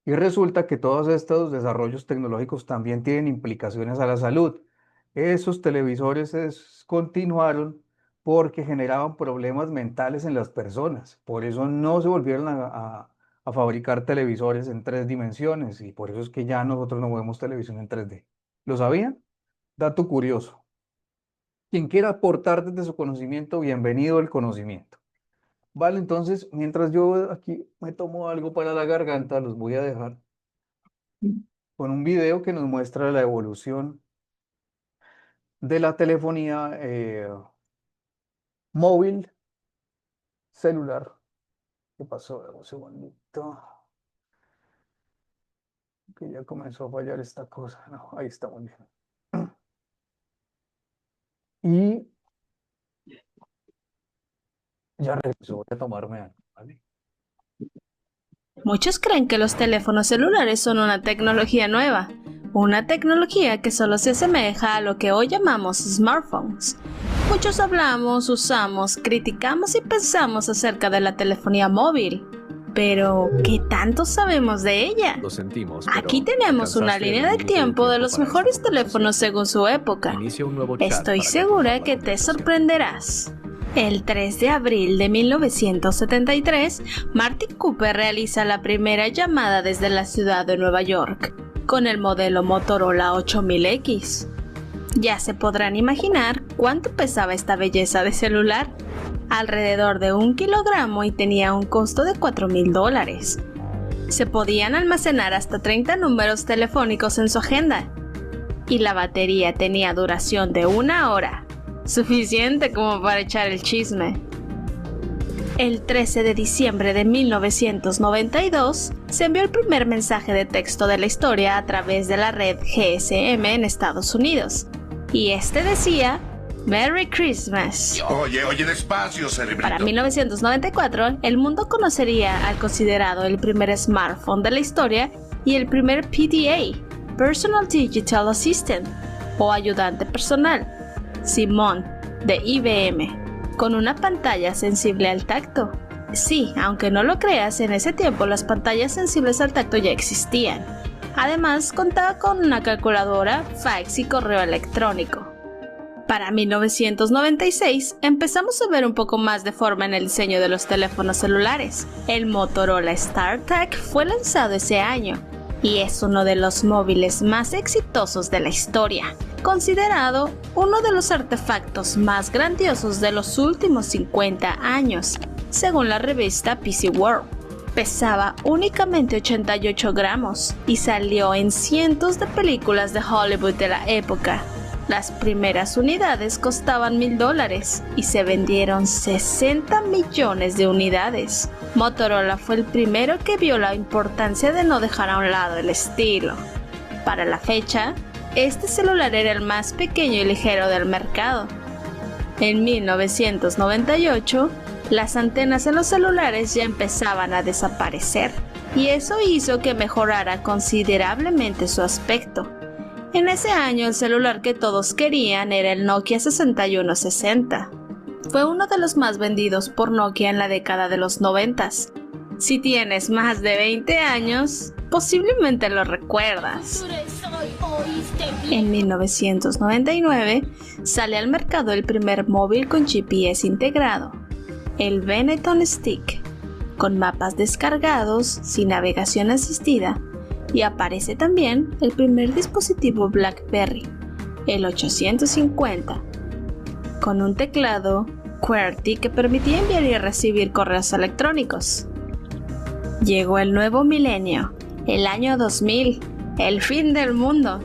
Y resulta que todos estos desarrollos tecnológicos también tienen implicaciones a la salud. Esos televisores continuaron porque generaban problemas mentales en las personas. Por eso no se volvieron a fabricar televisores en 3 dimensiones y por eso es que ya nosotros no vemos televisión en 3D. ¿Lo sabían? Dato curioso. Quien quiera aportar desde su conocimiento, bienvenido al conocimiento. Vale, entonces, mientras yo aquí me tomo algo para la garganta, los voy a dejar con un video que nos muestra la evolución de la telefonía móvil, celular. ¿Qué pasó? Un segundito. Que ya comenzó a fallar esta cosa. No, ahí está muy bien. Y ya regreso, voy a tomarme algo, ¿vale? Muchos creen que los teléfonos celulares son una tecnología nueva, una tecnología que solo se asemeja a lo que hoy llamamos smartphones. Muchos hablamos, usamos, criticamos y pensamos acerca de la telefonía móvil. Pero, ¿qué tanto sabemos de ella? Lo sentimos. Aquí tenemos una línea del tiempo de los mejores teléfonos según su época. Estoy segura que te sorprenderás. El 3 de abril de 1973, Martin Cooper realiza la primera llamada desde la ciudad de Nueva York, con el modelo Motorola 8000X. Ya se podrán imaginar cuánto pesaba esta belleza de celular, alrededor de 1 kilogramo y tenía un costo de $4,000. Se podían almacenar hasta 30 números telefónicos en su agenda, y la batería tenía duración de 1 hora. Suficiente como para echar el chisme. El 13 de diciembre de 1992 se envió el primer mensaje de texto de la historia a través de la red GSM en Estados Unidos. Y este decía: Merry Christmas. Oye, despacio, cerebrito. Para 1994, el mundo conocería al considerado el primer smartphone de la historia y el primer PDA, Personal Digital Assistant, o ayudante personal, Simon, de IBM, con una pantalla sensible al tacto. Sí, aunque no lo creas, en ese tiempo las pantallas sensibles al tacto ya existían. Además, contaba con una calculadora, fax y correo electrónico. Para 1996 empezamos a ver un poco más de forma en el diseño de los teléfonos celulares. El Motorola StarTAC fue lanzado ese año y es uno de los móviles más exitosos de la historia, considerado uno de los artefactos más grandiosos de los últimos 50 años, según la revista PC World. Pesaba únicamente 88 gramos y salió en cientos de películas de Hollywood de la época. Las primeras unidades costaban $1,000 y se vendieron 60 millones de unidades. Motorola fue el primero que vio la importancia de no dejar a un lado el estilo. Para la fecha, este celular era el más pequeño y ligero del mercado. En 1998, las antenas en los celulares ya empezaban a desaparecer, y eso hizo que mejorara considerablemente su aspecto. En ese año el celular que todos querían era el Nokia 6160. Fue uno de los más vendidos por Nokia en la década de los 90s. Si tienes más de 20 años, posiblemente lo recuerdas. En 1999 sale al mercado el primer móvil con GPS integrado, el Benetton Stick, con mapas descargados sin navegación asistida. Y aparece también el primer dispositivo BlackBerry, el 850, con un teclado QWERTY que permitía enviar y recibir correos electrónicos. Llegó el nuevo milenio, el año 2000, el fin del mundo.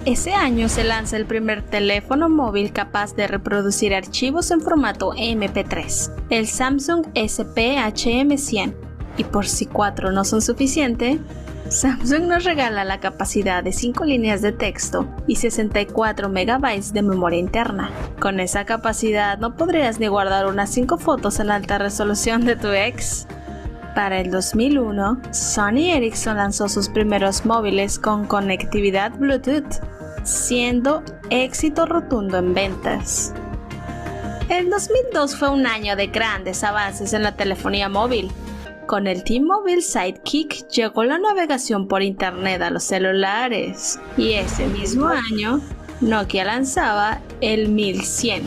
Ese año se lanza el primer teléfono móvil capaz de reproducir archivos en formato MP3, el Samsung SPHM100. Y por si 4 no son suficiente, Samsung nos regala la capacidad de 5 líneas de texto y 64 megabytes de memoria interna. Con esa capacidad no podrías ni guardar unas 5 fotos en alta resolución de tu ex. Para el 2001, Sony Ericsson lanzó sus primeros móviles con conectividad Bluetooth, siendo éxito rotundo en ventas. El 2002 fue un año de grandes avances en la telefonía móvil. Con el T-Mobile Sidekick llegó la navegación por internet a los celulares, y ese mismo año Nokia lanzaba el 1100,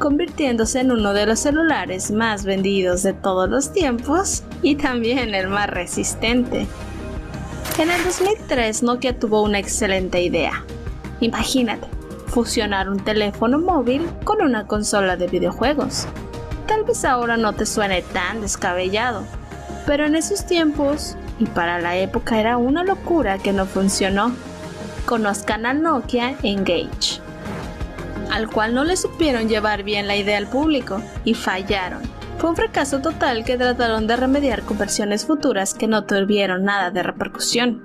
convirtiéndose en uno de los celulares más vendidos de todos los tiempos y también el más resistente. En el 2003 Nokia tuvo una excelente idea. Imagínate, fusionar un teléfono móvil con una consola de videojuegos. Tal vez ahora no te suene tan descabellado, pero en esos tiempos, y para la época, era una locura que no funcionó. Conozcan al Nokia Engage, al cual no le supieron llevar bien la idea al público y fallaron. Fue un fracaso total que trataron de remediar con versiones futuras que no tuvieron nada de repercusión.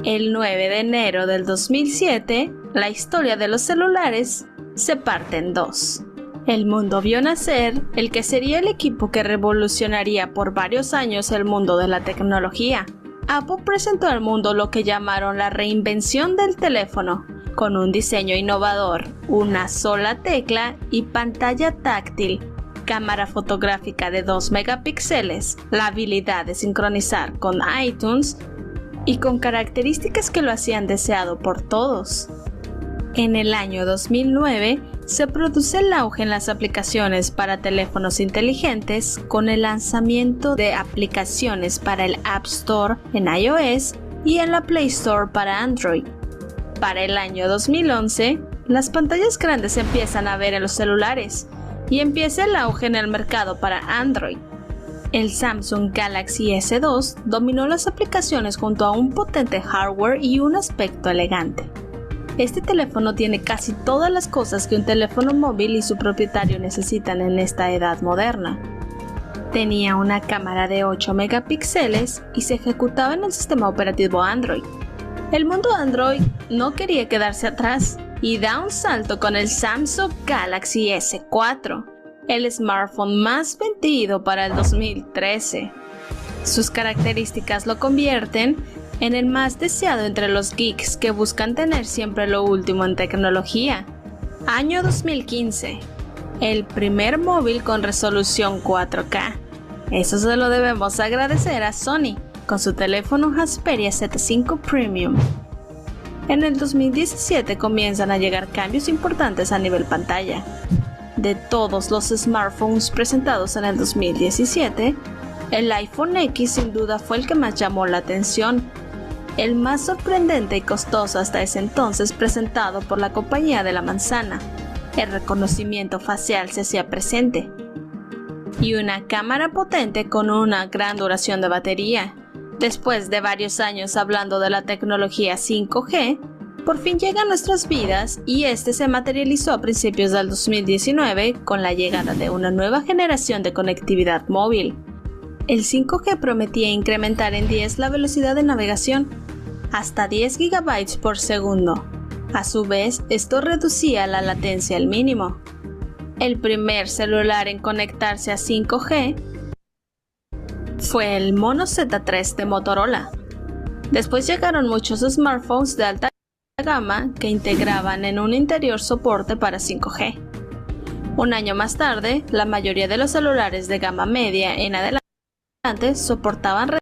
El 9 de enero del 2007, la historia de los celulares se parte en dos. El mundo vio nacer el que sería el equipo que revolucionaría por varios años el mundo de la tecnología. Apple presentó al mundo lo que llamaron la reinvención del teléfono, con un diseño innovador, una sola tecla y pantalla táctil, cámara fotográfica de 2 megapíxeles, la habilidad de sincronizar con iTunes y con características que lo hacían deseado por todos. En el año 2009 se produce el auge en las aplicaciones para teléfonos inteligentes con el lanzamiento de aplicaciones para el App Store en iOS y en la Play Store para Android. Para el año 2011, las pantallas grandes se empiezan a ver en los celulares y empieza el auge en el mercado para Android. El Samsung Galaxy S2 dominó las aplicaciones junto a un potente hardware y un aspecto elegante. Este teléfono tiene casi todas las cosas que un teléfono móvil y su propietario necesitan en esta edad moderna. Tenía una cámara de 8 megapíxeles y se ejecutaba en el sistema operativo Android. El mundo Android no quería quedarse atrás y da un salto con el Samsung Galaxy S4, el smartphone más vendido para el 2013. Sus características lo convierten en el más deseado entre los geeks que buscan tener siempre lo último en tecnología. Año 2015. El primer móvil con resolución 4K. Eso se lo debemos agradecer a Sony con su teléfono Xperia Z5 Premium. En el 2017 comienzan a llegar cambios importantes a nivel pantalla. De todos los smartphones presentados en el 2017, el iPhone X sin duda fue el que más llamó la atención, el más sorprendente y costoso hasta ese entonces presentado por la compañía de la manzana. El reconocimiento facial se hacía presente y una cámara potente con una gran duración de batería. Después de varios años hablando de la tecnología 5G, por fin llega a nuestras vidas y este se materializó a principios del 2019 con la llegada de una nueva generación de conectividad móvil. El 5G prometía incrementar en 10 la velocidad de navegación, hasta 10 GB por segundo. A su vez, esto reducía la latencia al mínimo. El primer celular en conectarse a 5G fue el Mono Z3 de Motorola. Después llegaron muchos smartphones de alta gama que integraban en un interior soporte para 5G. Un año más tarde, la mayoría de los celulares de gama media en adelante soportaban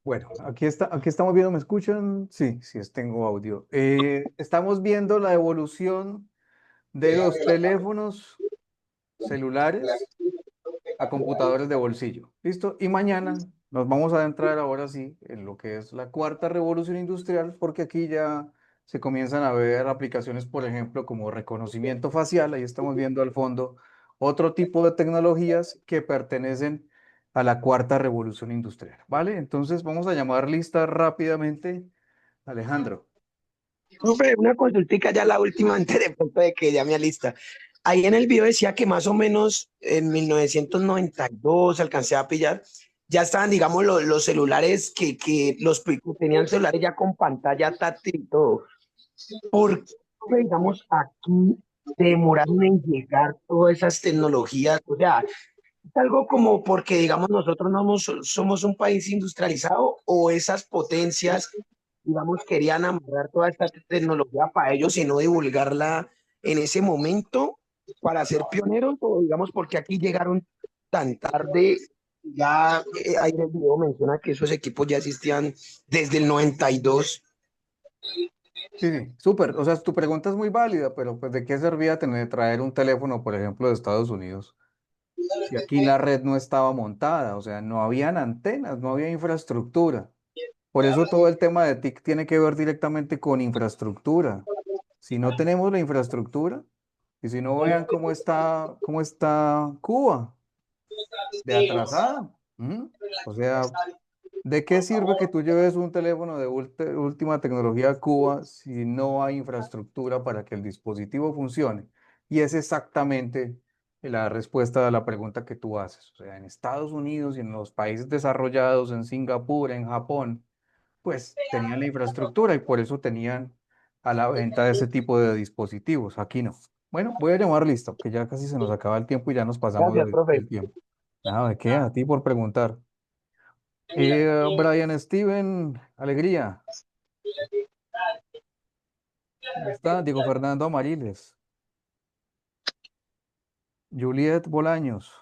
Bueno, aquí estamos viendo, ¿me escuchan? Sí, sí, tengo audio. Estamos viendo la evolución de los teléfonos celulares a computadores de bolsillo. ¿Listo? Y mañana nos vamos a adentrar ahora sí en lo que es la cuarta revolución industrial, porque aquí ya se comienzan a ver aplicaciones, por ejemplo, como reconocimiento facial. Ahí estamos viendo al fondo otro tipo de tecnologías que pertenecen a la cuarta revolución industrial, ¿vale? Entonces vamos a llamar lista rápidamente. Alejandro. Profe, una consultica ya la última antes de pronto de que ya me alista. Ahí en el video decía que más o menos en 1992 alcancé a pillar, ya estaban, digamos, los celulares que tenían celulares ya con pantalla táctil y todo. ¿Por qué, digamos, aquí demoraron en llegar todas esas tecnologías? O sea, ¿es algo como porque, digamos, nosotros no somos un país industrializado o esas potencias, digamos, querían amarrar toda esta tecnología para ellos y no divulgarla en ese momento para ser pioneros? O, digamos, porque aquí llegaron tan tarde? Ya ahí en el video menciona que esos equipos ya existían desde el 92. Sí, sí, súper. O sea, tu pregunta es muy válida, pero pues ¿de qué servía traer un teléfono, por ejemplo, de Estados Unidos? Si aquí la red no estaba montada, o sea, no habían antenas, no había infraestructura. Por eso todo el tema de TIC tiene que ver directamente con infraestructura. Si no tenemos la infraestructura, y si no vean cómo está Cuba, de atrasada. O sea, ¿de qué sirve que tú lleves un teléfono de última tecnología a Cuba si no hay infraestructura para que el dispositivo funcione? Y es exactamente la respuesta a la pregunta que tú haces. O sea, en Estados Unidos y en los países desarrollados, en Singapur, en Japón, pues tenían la infraestructura y por eso tenían a la venta de ese tipo de dispositivos. Aquí no. Bueno, voy a llamar lista, porque ya casi se nos acaba el tiempo y ya nos pasamos Gracias, profe. del tiempo. Nada, ¿de qué? A ti por preguntar. Brian Steven, Alegría. Ahí está, Diego Fernando Amariles. Juliet Bolaños.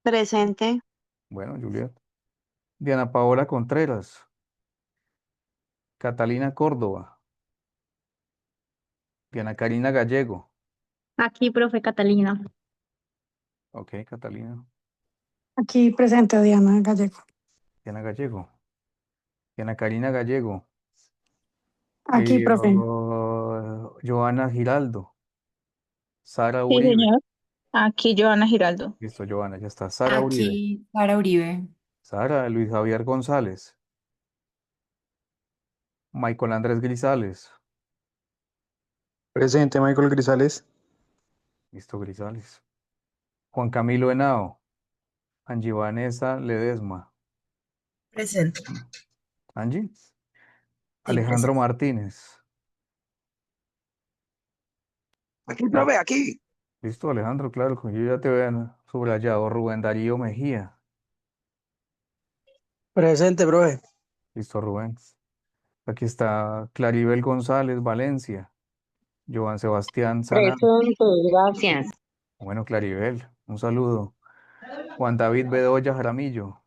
Presente. Bueno, Juliet. Diana Paola Contreras. Catalina Córdoba. Diana Karina Gallego. Aquí, profe Catalina. Ok, Catalina. Aquí presente Diana Gallego. Diana Gallego. Diana Karina Gallego. Aquí, profe. Joana Giraldo. Sara Sí, Uribe. señor. Aquí, Joana Giraldo. Listo, Joana, ya está. Sara Uribe. Aquí, Sara Uribe. Sara, Luis Javier González. Michael Andrés Grisales. Presente, Michael Grisales. Listo, Grisales. Juan Camilo Henao. Angie Vanessa Ledesma. Presente. Angie. Sí, Alejandro presente. Martínez. Aquí, profe, aquí. Listo, Alejandro, claro, yo ya te veo subrayado. Rubén Darío Mejía. Presente, profe. Listo, Rubén. Aquí está Claribel González Valencia. Joan Sebastián Sanán. Presente, gracias. Bueno, Claribel, un saludo. Juan David Bedoya Jaramillo.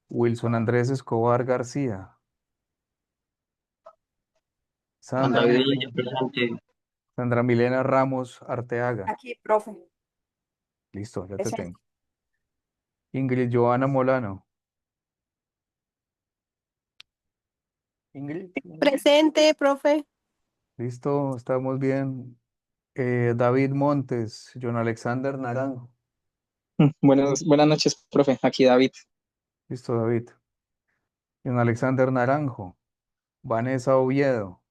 Wilson Andrés Escobar García. Juan Sandra, David Villa, presente. Sandra Milena Ramos Arteaga. Aquí, profe. Listo, ya te Presente. tengo. Ingrid Joana Molano. Ingrid. Presente, profe. Listo, estamos bien. David Montes, John Alexander Naranjo. Buenas noches, profe. Aquí David. Listo, David. John Alexander Naranjo. Vanessa Oviedo.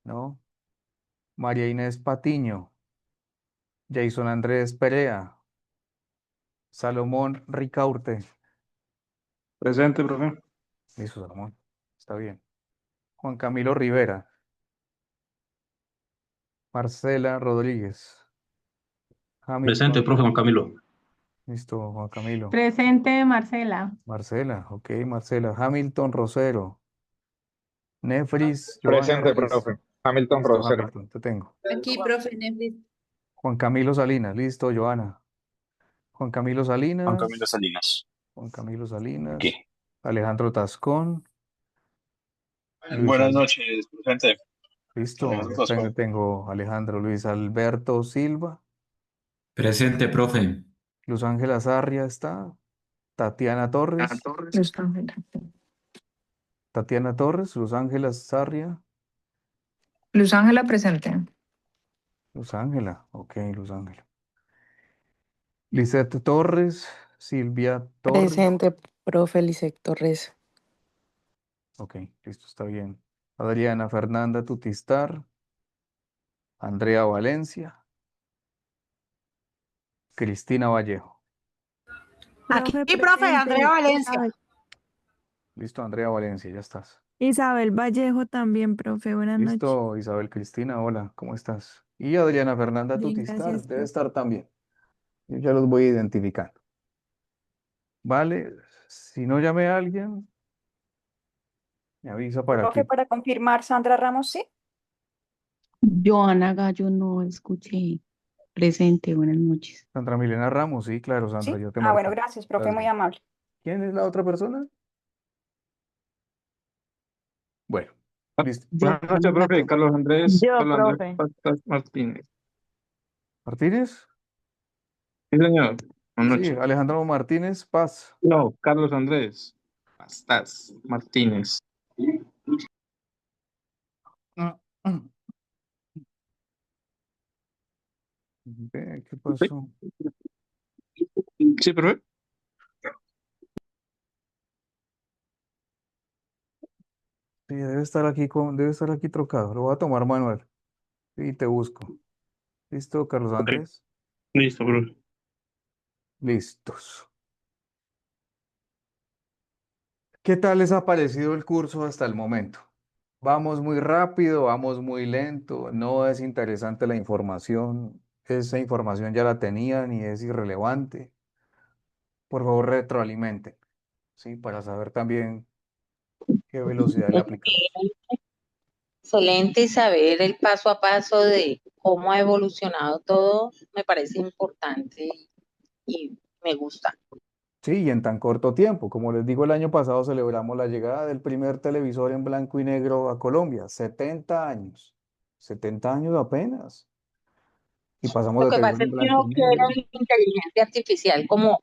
¿No? María Inés Patiño. Jason Andrés Perea. Salomón Ricaurte. Presente, profe. Listo, Salomón. Está bien. Juan Camilo Rivera. Marcela Rodríguez. Presente, Hamilton. profe Juan Camilo. Listo, Juan Camilo. Presente, Marcela. Marcela, ok, Marcela. Hamilton Rosero. Nefris Joana Presente, Ruiz. profe. Hamilton Listo, Rosero. Hamilton, te tengo. Aquí, profe Nefris. Juan Camilo Salinas, listo, Joana. Juan Camilo Juan Camilo Salinas. Salinas. Juan Camilo Salinas. ¿Qué? Alejandro Tascón. Luis Buenas Al- noches, presente. Listo, Alejandro ya Tascón. tengo Alejandro Luis Alberto Silva. Presente, profe. Luz Ángela Sarria está. Tatiana Torres. Luz Ángela. Tatiana Torres, Luz Ángela Sarria. Luz Ángela presente. Luz Ángela, ok, Luz Ángela. Lisette Torres, Silvia Torres. Presente, profe Lisette Torres. Ok, listo, está bien. Adriana Fernanda Tutistar. Andrea Valencia. Cristina Vallejo. Aquí, profe, Andrea Valencia. Listo, Andrea Valencia, ya estás. Isabel Vallejo también, profe. Buenas noches. Listo, Isabel Cristina, hola, ¿cómo estás? Y Adriana Fernanda Bien, Tutistar, gracias, debe profe. estar también. Yo ya los voy identificando. Vale, si no llamé a alguien, me avisa para Profe, aquí. para confirmar, Sandra Ramos, ¿sí? Joana Gallo no escuché. Presente, buenas noches. Sandra Milena Ramos, sí, claro, Sandra, ¿Sí? yo te Ah, bueno, marco. gracias, profe, muy Gracias. amable. ¿Quién es la otra persona? Bueno, listo. Buenas noches, profe. Carlos Andrés Pastas Martínez. ¿Martínez? Sí, señor. Buenas Sí, noches. Alejandro Martínez Paz. No, Carlos Andrés Pastas Martínez. Ve, ¿qué pasó? Sí, profe. Sí, debe estar aquí trocado. Lo voy a tomar manual. Y te busco. ¿Listo, Carlos Andrés? Listo, profe. Listos. ¿Qué tal les ha parecido el curso hasta el momento? Vamos muy rápido, vamos muy lento, no es interesante la información, esa información ya la tenían y es irrelevante. Por favor, retroalimenten, ¿sí? Para saber también qué velocidad le aplicamos. Excelente saber el paso a paso de cómo ha evolucionado todo, me parece importante y me gusta. Sí, y en tan corto tiempo. Como les digo, el año pasado celebramos la llegada del primer televisor en blanco y negro a Colombia. 70 años. 70 años apenas. Y pasamos Lo de que televisión pasa en es que blanco uno y quiere negro. la inteligencia artificial como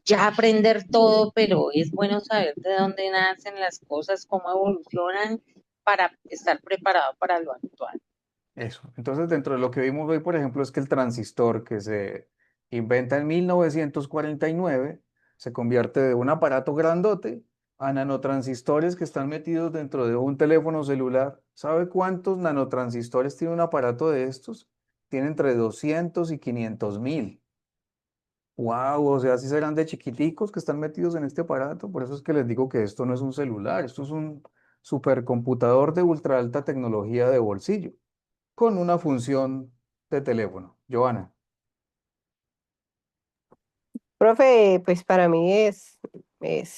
ya aprender todo, pero es bueno saber de dónde nacen las cosas, cómo evolucionan para estar preparado para lo actual. Eso. Entonces, dentro de lo que vimos hoy, por ejemplo, es que el transistor que se inventa en 1949 se convierte de un aparato grandote a nanotransistores que están metidos dentro de un teléfono celular. ¿Sabe cuántos nanotransistores tiene un aparato de estos? tiene entre 200 y 500.000. Wow, o sea, si serán de chiquiticos que están metidos en este aparato. Por eso es que les digo que esto no es un celular, esto es un supercomputador de ultra alta tecnología de bolsillo, con una función de teléfono. Joana. Profe, pues para mí es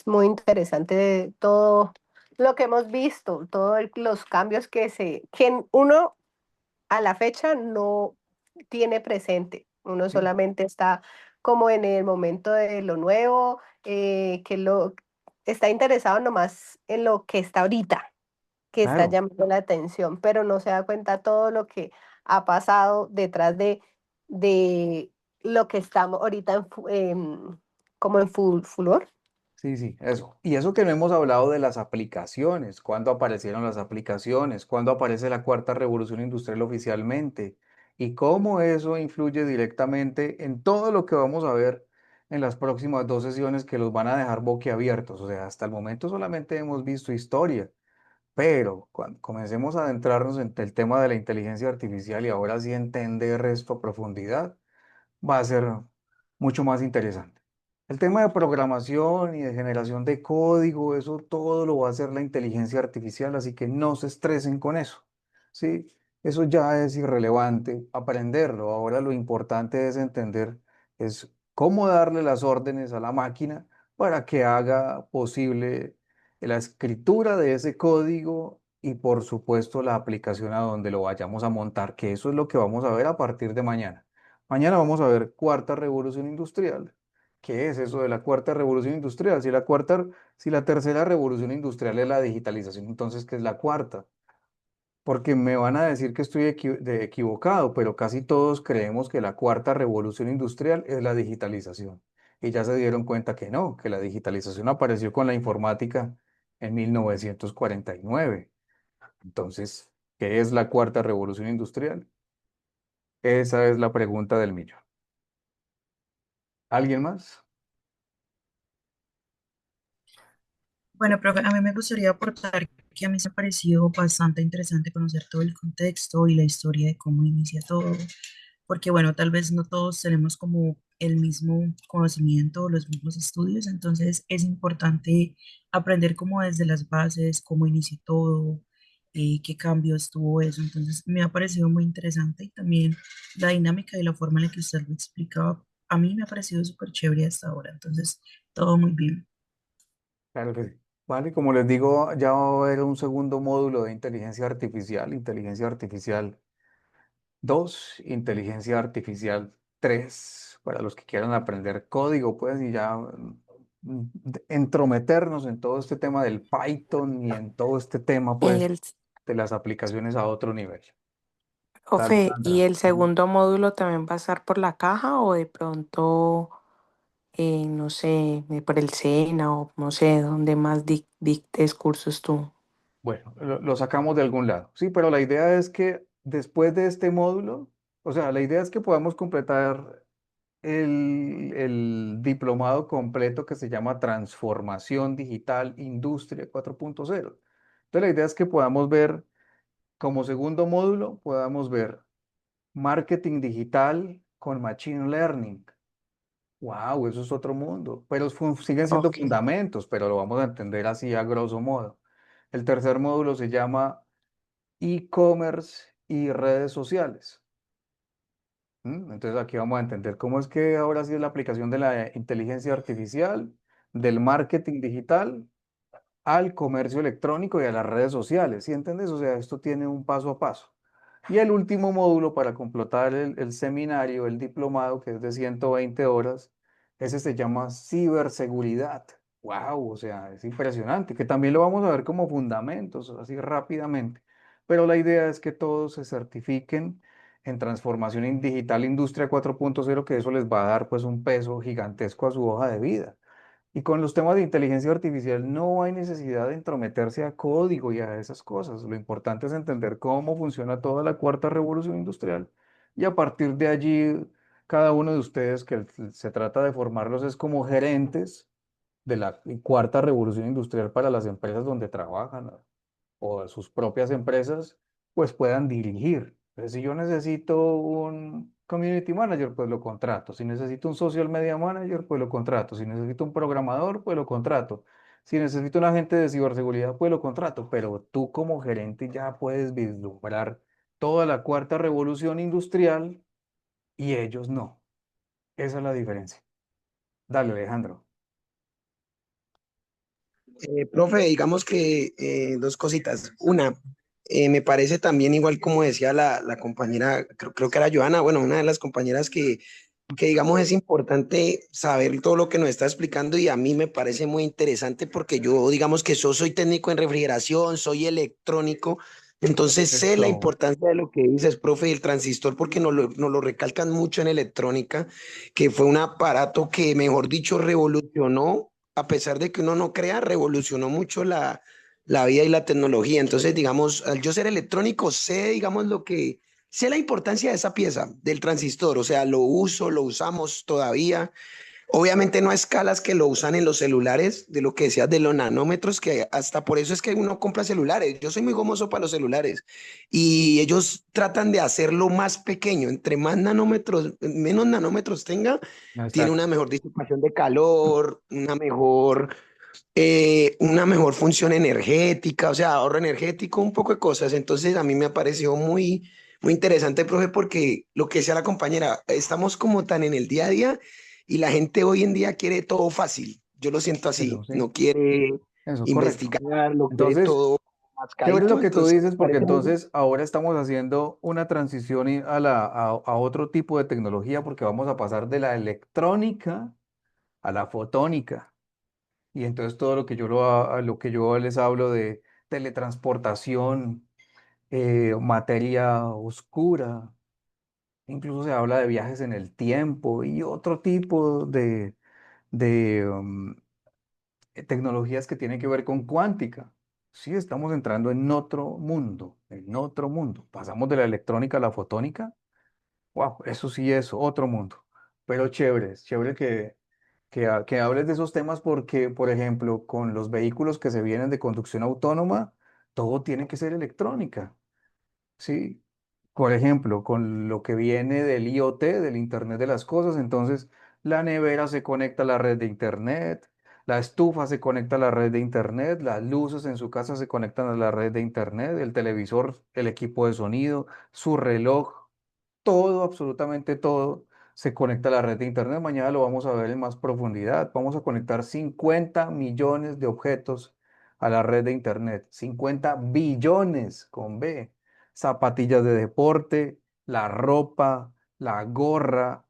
muy interesante todo lo que hemos visto, todos los cambios que uno a la fecha no tiene presente. Uno Sí, solamente está como en el momento de lo nuevo, está interesado nomás en lo que está ahorita, que está claro. llamando la atención, pero no se da cuenta todo lo que ha pasado detrás de lo que estamos ahorita como en furor. Sí, sí, eso. Y eso que no hemos hablado de las aplicaciones, cuándo aparecieron las aplicaciones, cuándo aparece la cuarta revolución industrial oficialmente y cómo eso influye directamente en todo lo que vamos a ver en las próximas dos sesiones que los van a dejar boquiabiertos. O sea, hasta el momento solamente hemos visto historia, pero cuando comencemos a adentrarnos en el tema de la inteligencia artificial y ahora sí entender esto a profundidad, va a ser mucho más interesante. El tema de programación y de generación de código, eso todo lo va a hacer la inteligencia artificial, así que no se estresen con eso, ¿sí? Eso ya es irrelevante aprenderlo. Ahora lo importante es entender es cómo darle las órdenes a la máquina para que haga posible la escritura de ese código y por supuesto la aplicación a donde lo vayamos a montar, que eso es lo que vamos a ver a partir de mañana. Mañana vamos a ver cuarta revolución industrial. ¿Qué es eso de la cuarta revolución industrial? Si la tercera revolución industrial es la digitalización, entonces, ¿qué es la cuarta? Porque me van a decir que estoy equivocado, pero casi todos creemos que la cuarta revolución industrial es la digitalización. Y ya se dieron cuenta que no, que la digitalización apareció con la informática en 1949. Entonces, ¿qué es la cuarta revolución industrial? Esa es la pregunta del millón. ¿Alguien más? Bueno, profe, a mí me gustaría aportar que a mí se ha parecido bastante interesante conocer todo el contexto y la historia de cómo inicia todo, porque bueno, tal vez no todos tenemos como el mismo conocimiento o los mismos estudios, entonces es importante aprender como desde las bases, cómo inició todo, qué cambios tuvo eso, entonces me ha parecido muy interesante y también la dinámica y la forma en la que usted lo explicaba, a mí me ha parecido súper chévere hasta ahora, entonces todo muy bien. Claro que sí. Vale, como les digo, ya va a haber un segundo módulo de inteligencia artificial 2, inteligencia artificial 3, para los que quieran aprender código, pues, y ya entrometernos en todo este tema del Python y en todo este tema, pues, El, de las aplicaciones a otro nivel. Dale, profe, ¿y Sandra. el segundo módulo también va a estar por la caja o de pronto, no sé, por el SENA o no sé, dónde más dictes cursos tú? Bueno, lo sacamos de algún lado. Sí, pero la idea es que después de este módulo, o sea, la idea es que podamos completar el diplomado completo que se llama Transformación Digital Industria 4.0. Entonces, la idea es que podamos ver, como segundo módulo, podamos ver marketing digital con machine learning. Wow, eso es otro mundo, pero siguen siendo Ok. fundamentos, pero lo vamos a entender así a grosso modo. El tercer módulo se llama e-commerce y redes sociales. Entonces aquí vamos a entender cómo es que ahora sí es la aplicación de la inteligencia artificial, del marketing digital al comercio electrónico y a las redes sociales. ¿Sí entiendes? O sea, esto tiene un paso a paso. Y el último módulo para completar el seminario, el diplomado, que es de 120 horas, ese se llama ciberseguridad. ¡Wow! O sea, es impresionante, que también lo vamos a ver como fundamentos, así rápidamente. Pero la idea es que todos se certifiquen en transformación en digital industria 4.0, que eso les va a dar pues un peso gigantesco a su hoja de vida. Y con los temas de inteligencia artificial no hay necesidad de entrometerse a código y a esas cosas. Lo importante es entender cómo funciona toda la cuarta revolución industrial. Y a partir de allí, cada uno de ustedes que se trata de formarlos es como gerentes de la cuarta revolución industrial para las empresas donde trabajan, ¿no? O sus propias empresas, pues puedan dirigir Entonces, si yo necesito un community manager, pues lo contrato. Si necesito un social media manager, pues lo contrato. Si necesito un programador, pues lo contrato. Si necesito un agente de ciberseguridad, pues lo contrato. Pero tú como gerente ya puedes vislumbrar toda la cuarta revolución industrial y ellos no. Esa es la diferencia. Dale, Alejandro. Profe, digamos que dos cositas. Una, me parece también igual como decía la compañera, creo que era Joana, bueno, una de las compañeras que digamos es importante saber todo lo que nos está explicando y a mí me parece muy interesante porque yo digamos que soy técnico en refrigeración, soy electrónico, entonces sé la Eso. importancia de lo que dices, profe, del transistor porque nos lo recalcan mucho en electrónica, que fue un aparato que, mejor dicho, revolucionó, a pesar de que uno no crea, revolucionó mucho la vida y la tecnología. Entonces, digamos, al yo ser electrónico, sé, digamos, sé la importancia de esa pieza, del transistor, o sea, lo usamos todavía. Obviamente no a escalas que lo usan en los celulares, de lo que decías de los nanómetros, que hasta por eso es que uno compra celulares. Yo soy muy gomoso para los celulares y ellos tratan de hacerlo más pequeño. Entre más nanómetros, menos nanómetros tenga, tiene una Exacto. mejor disipación de calor, una mejor función energética, o sea, ahorro energético, un poco de cosas. Entonces, a mí me ha parecido muy interesante, profe, porque lo que decía la compañera, estamos como tan en el día a día y la gente hoy en día quiere todo fácil. Yo lo siento Eso, así, sí. no quiere Eso, correcto. investigar, lo quiere Entonces, todo chévere lo mascadito. que tú Entonces, dices, me porque parece muy... entonces ahora estamos haciendo una transición a otro tipo de tecnología, porque vamos a pasar de la electrónica a la fotónica. Y entonces todo lo que lo que yo les hablo de teletransportación, materia oscura, incluso se habla de viajes en el tiempo y otro tipo de tecnologías que tienen que ver con cuántica. Sí, estamos entrando en otro mundo, en otro mundo. Pasamos de la electrónica a la fotónica. Wow, eso sí es otro mundo. Pero chévere, es chévere que hables de esos temas porque, por ejemplo, con los vehículos que se vienen de conducción autónoma, todo tiene que ser electrónica. Sí, por ejemplo, con lo que viene del IoT, del Internet de las Cosas, entonces la nevera se conecta a la red de Internet, la estufa se conecta a la red de Internet, las luces en su casa se conectan a la red de Internet, el televisor, el equipo de sonido, su reloj, todo, absolutamente todo, se conecta a la red de Internet. Mañana lo vamos a ver en más profundidad. Vamos a conectar 50 millones de objetos a la red de Internet. 50 billones con B. Zapatillas de deporte, la ropa, la gorra,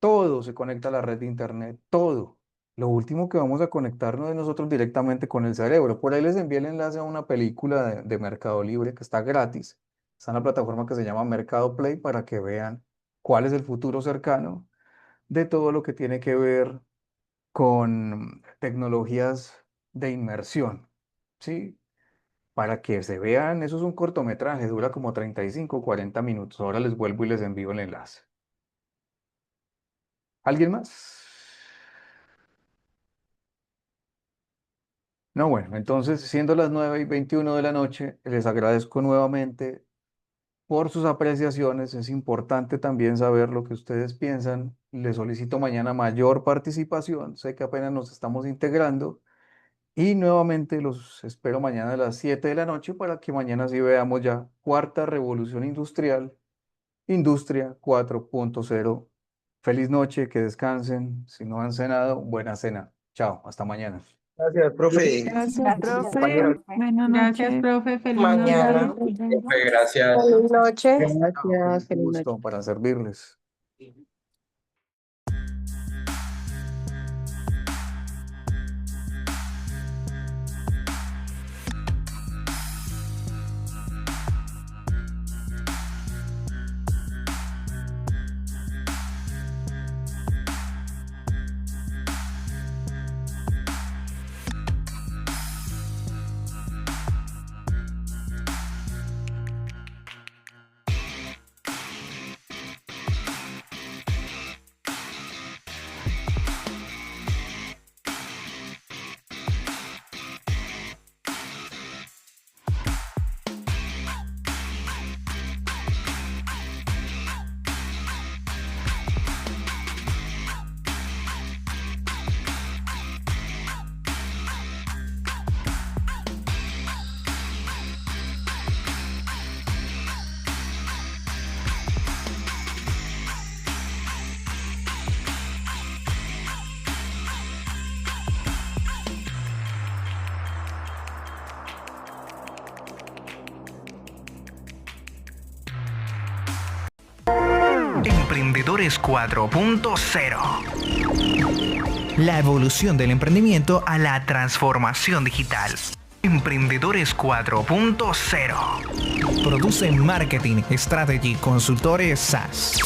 todo se conecta a la red de Internet. Todo. Lo último que vamos a conectarnos es nosotros directamente con el cerebro. Por ahí les envié el enlace a una película de Mercado Libre que está gratis. Está en la plataforma que se llama Mercado Play para que vean cuál es el futuro cercano de todo lo que tiene que ver con tecnologías de inmersión. ¿Sí? Para que se vean, eso es un cortometraje, dura como 35 o 40 minutos. Ahora les vuelvo y les envío el enlace. ¿Alguien más? No, bueno, entonces, siendo las 9:21 de la noche, les agradezco nuevamente por sus apreciaciones. Es importante también saber lo que ustedes piensan. Les solicito mañana mayor participación. Sé que apenas nos estamos integrando. Y nuevamente los espero mañana a las 7 de la noche para que mañana sí veamos ya cuarta revolución industrial, Industria 4.0. Feliz noche, que descansen. Si no han cenado, buena cena. Chao, hasta mañana. Gracias, profe. Gracias, profe. Compañero. Buenas Gracias, noches. profe. Feliz Mañana. noche. Profe, gracias. Feliz noche. Chao, con Gracias, mucho feliz noche. gusto para servirles. Emprendedores 4.0. La evolución del emprendimiento a la transformación digital. Emprendedores 4.0. Produce Marketing Strategy Consultores SaaS.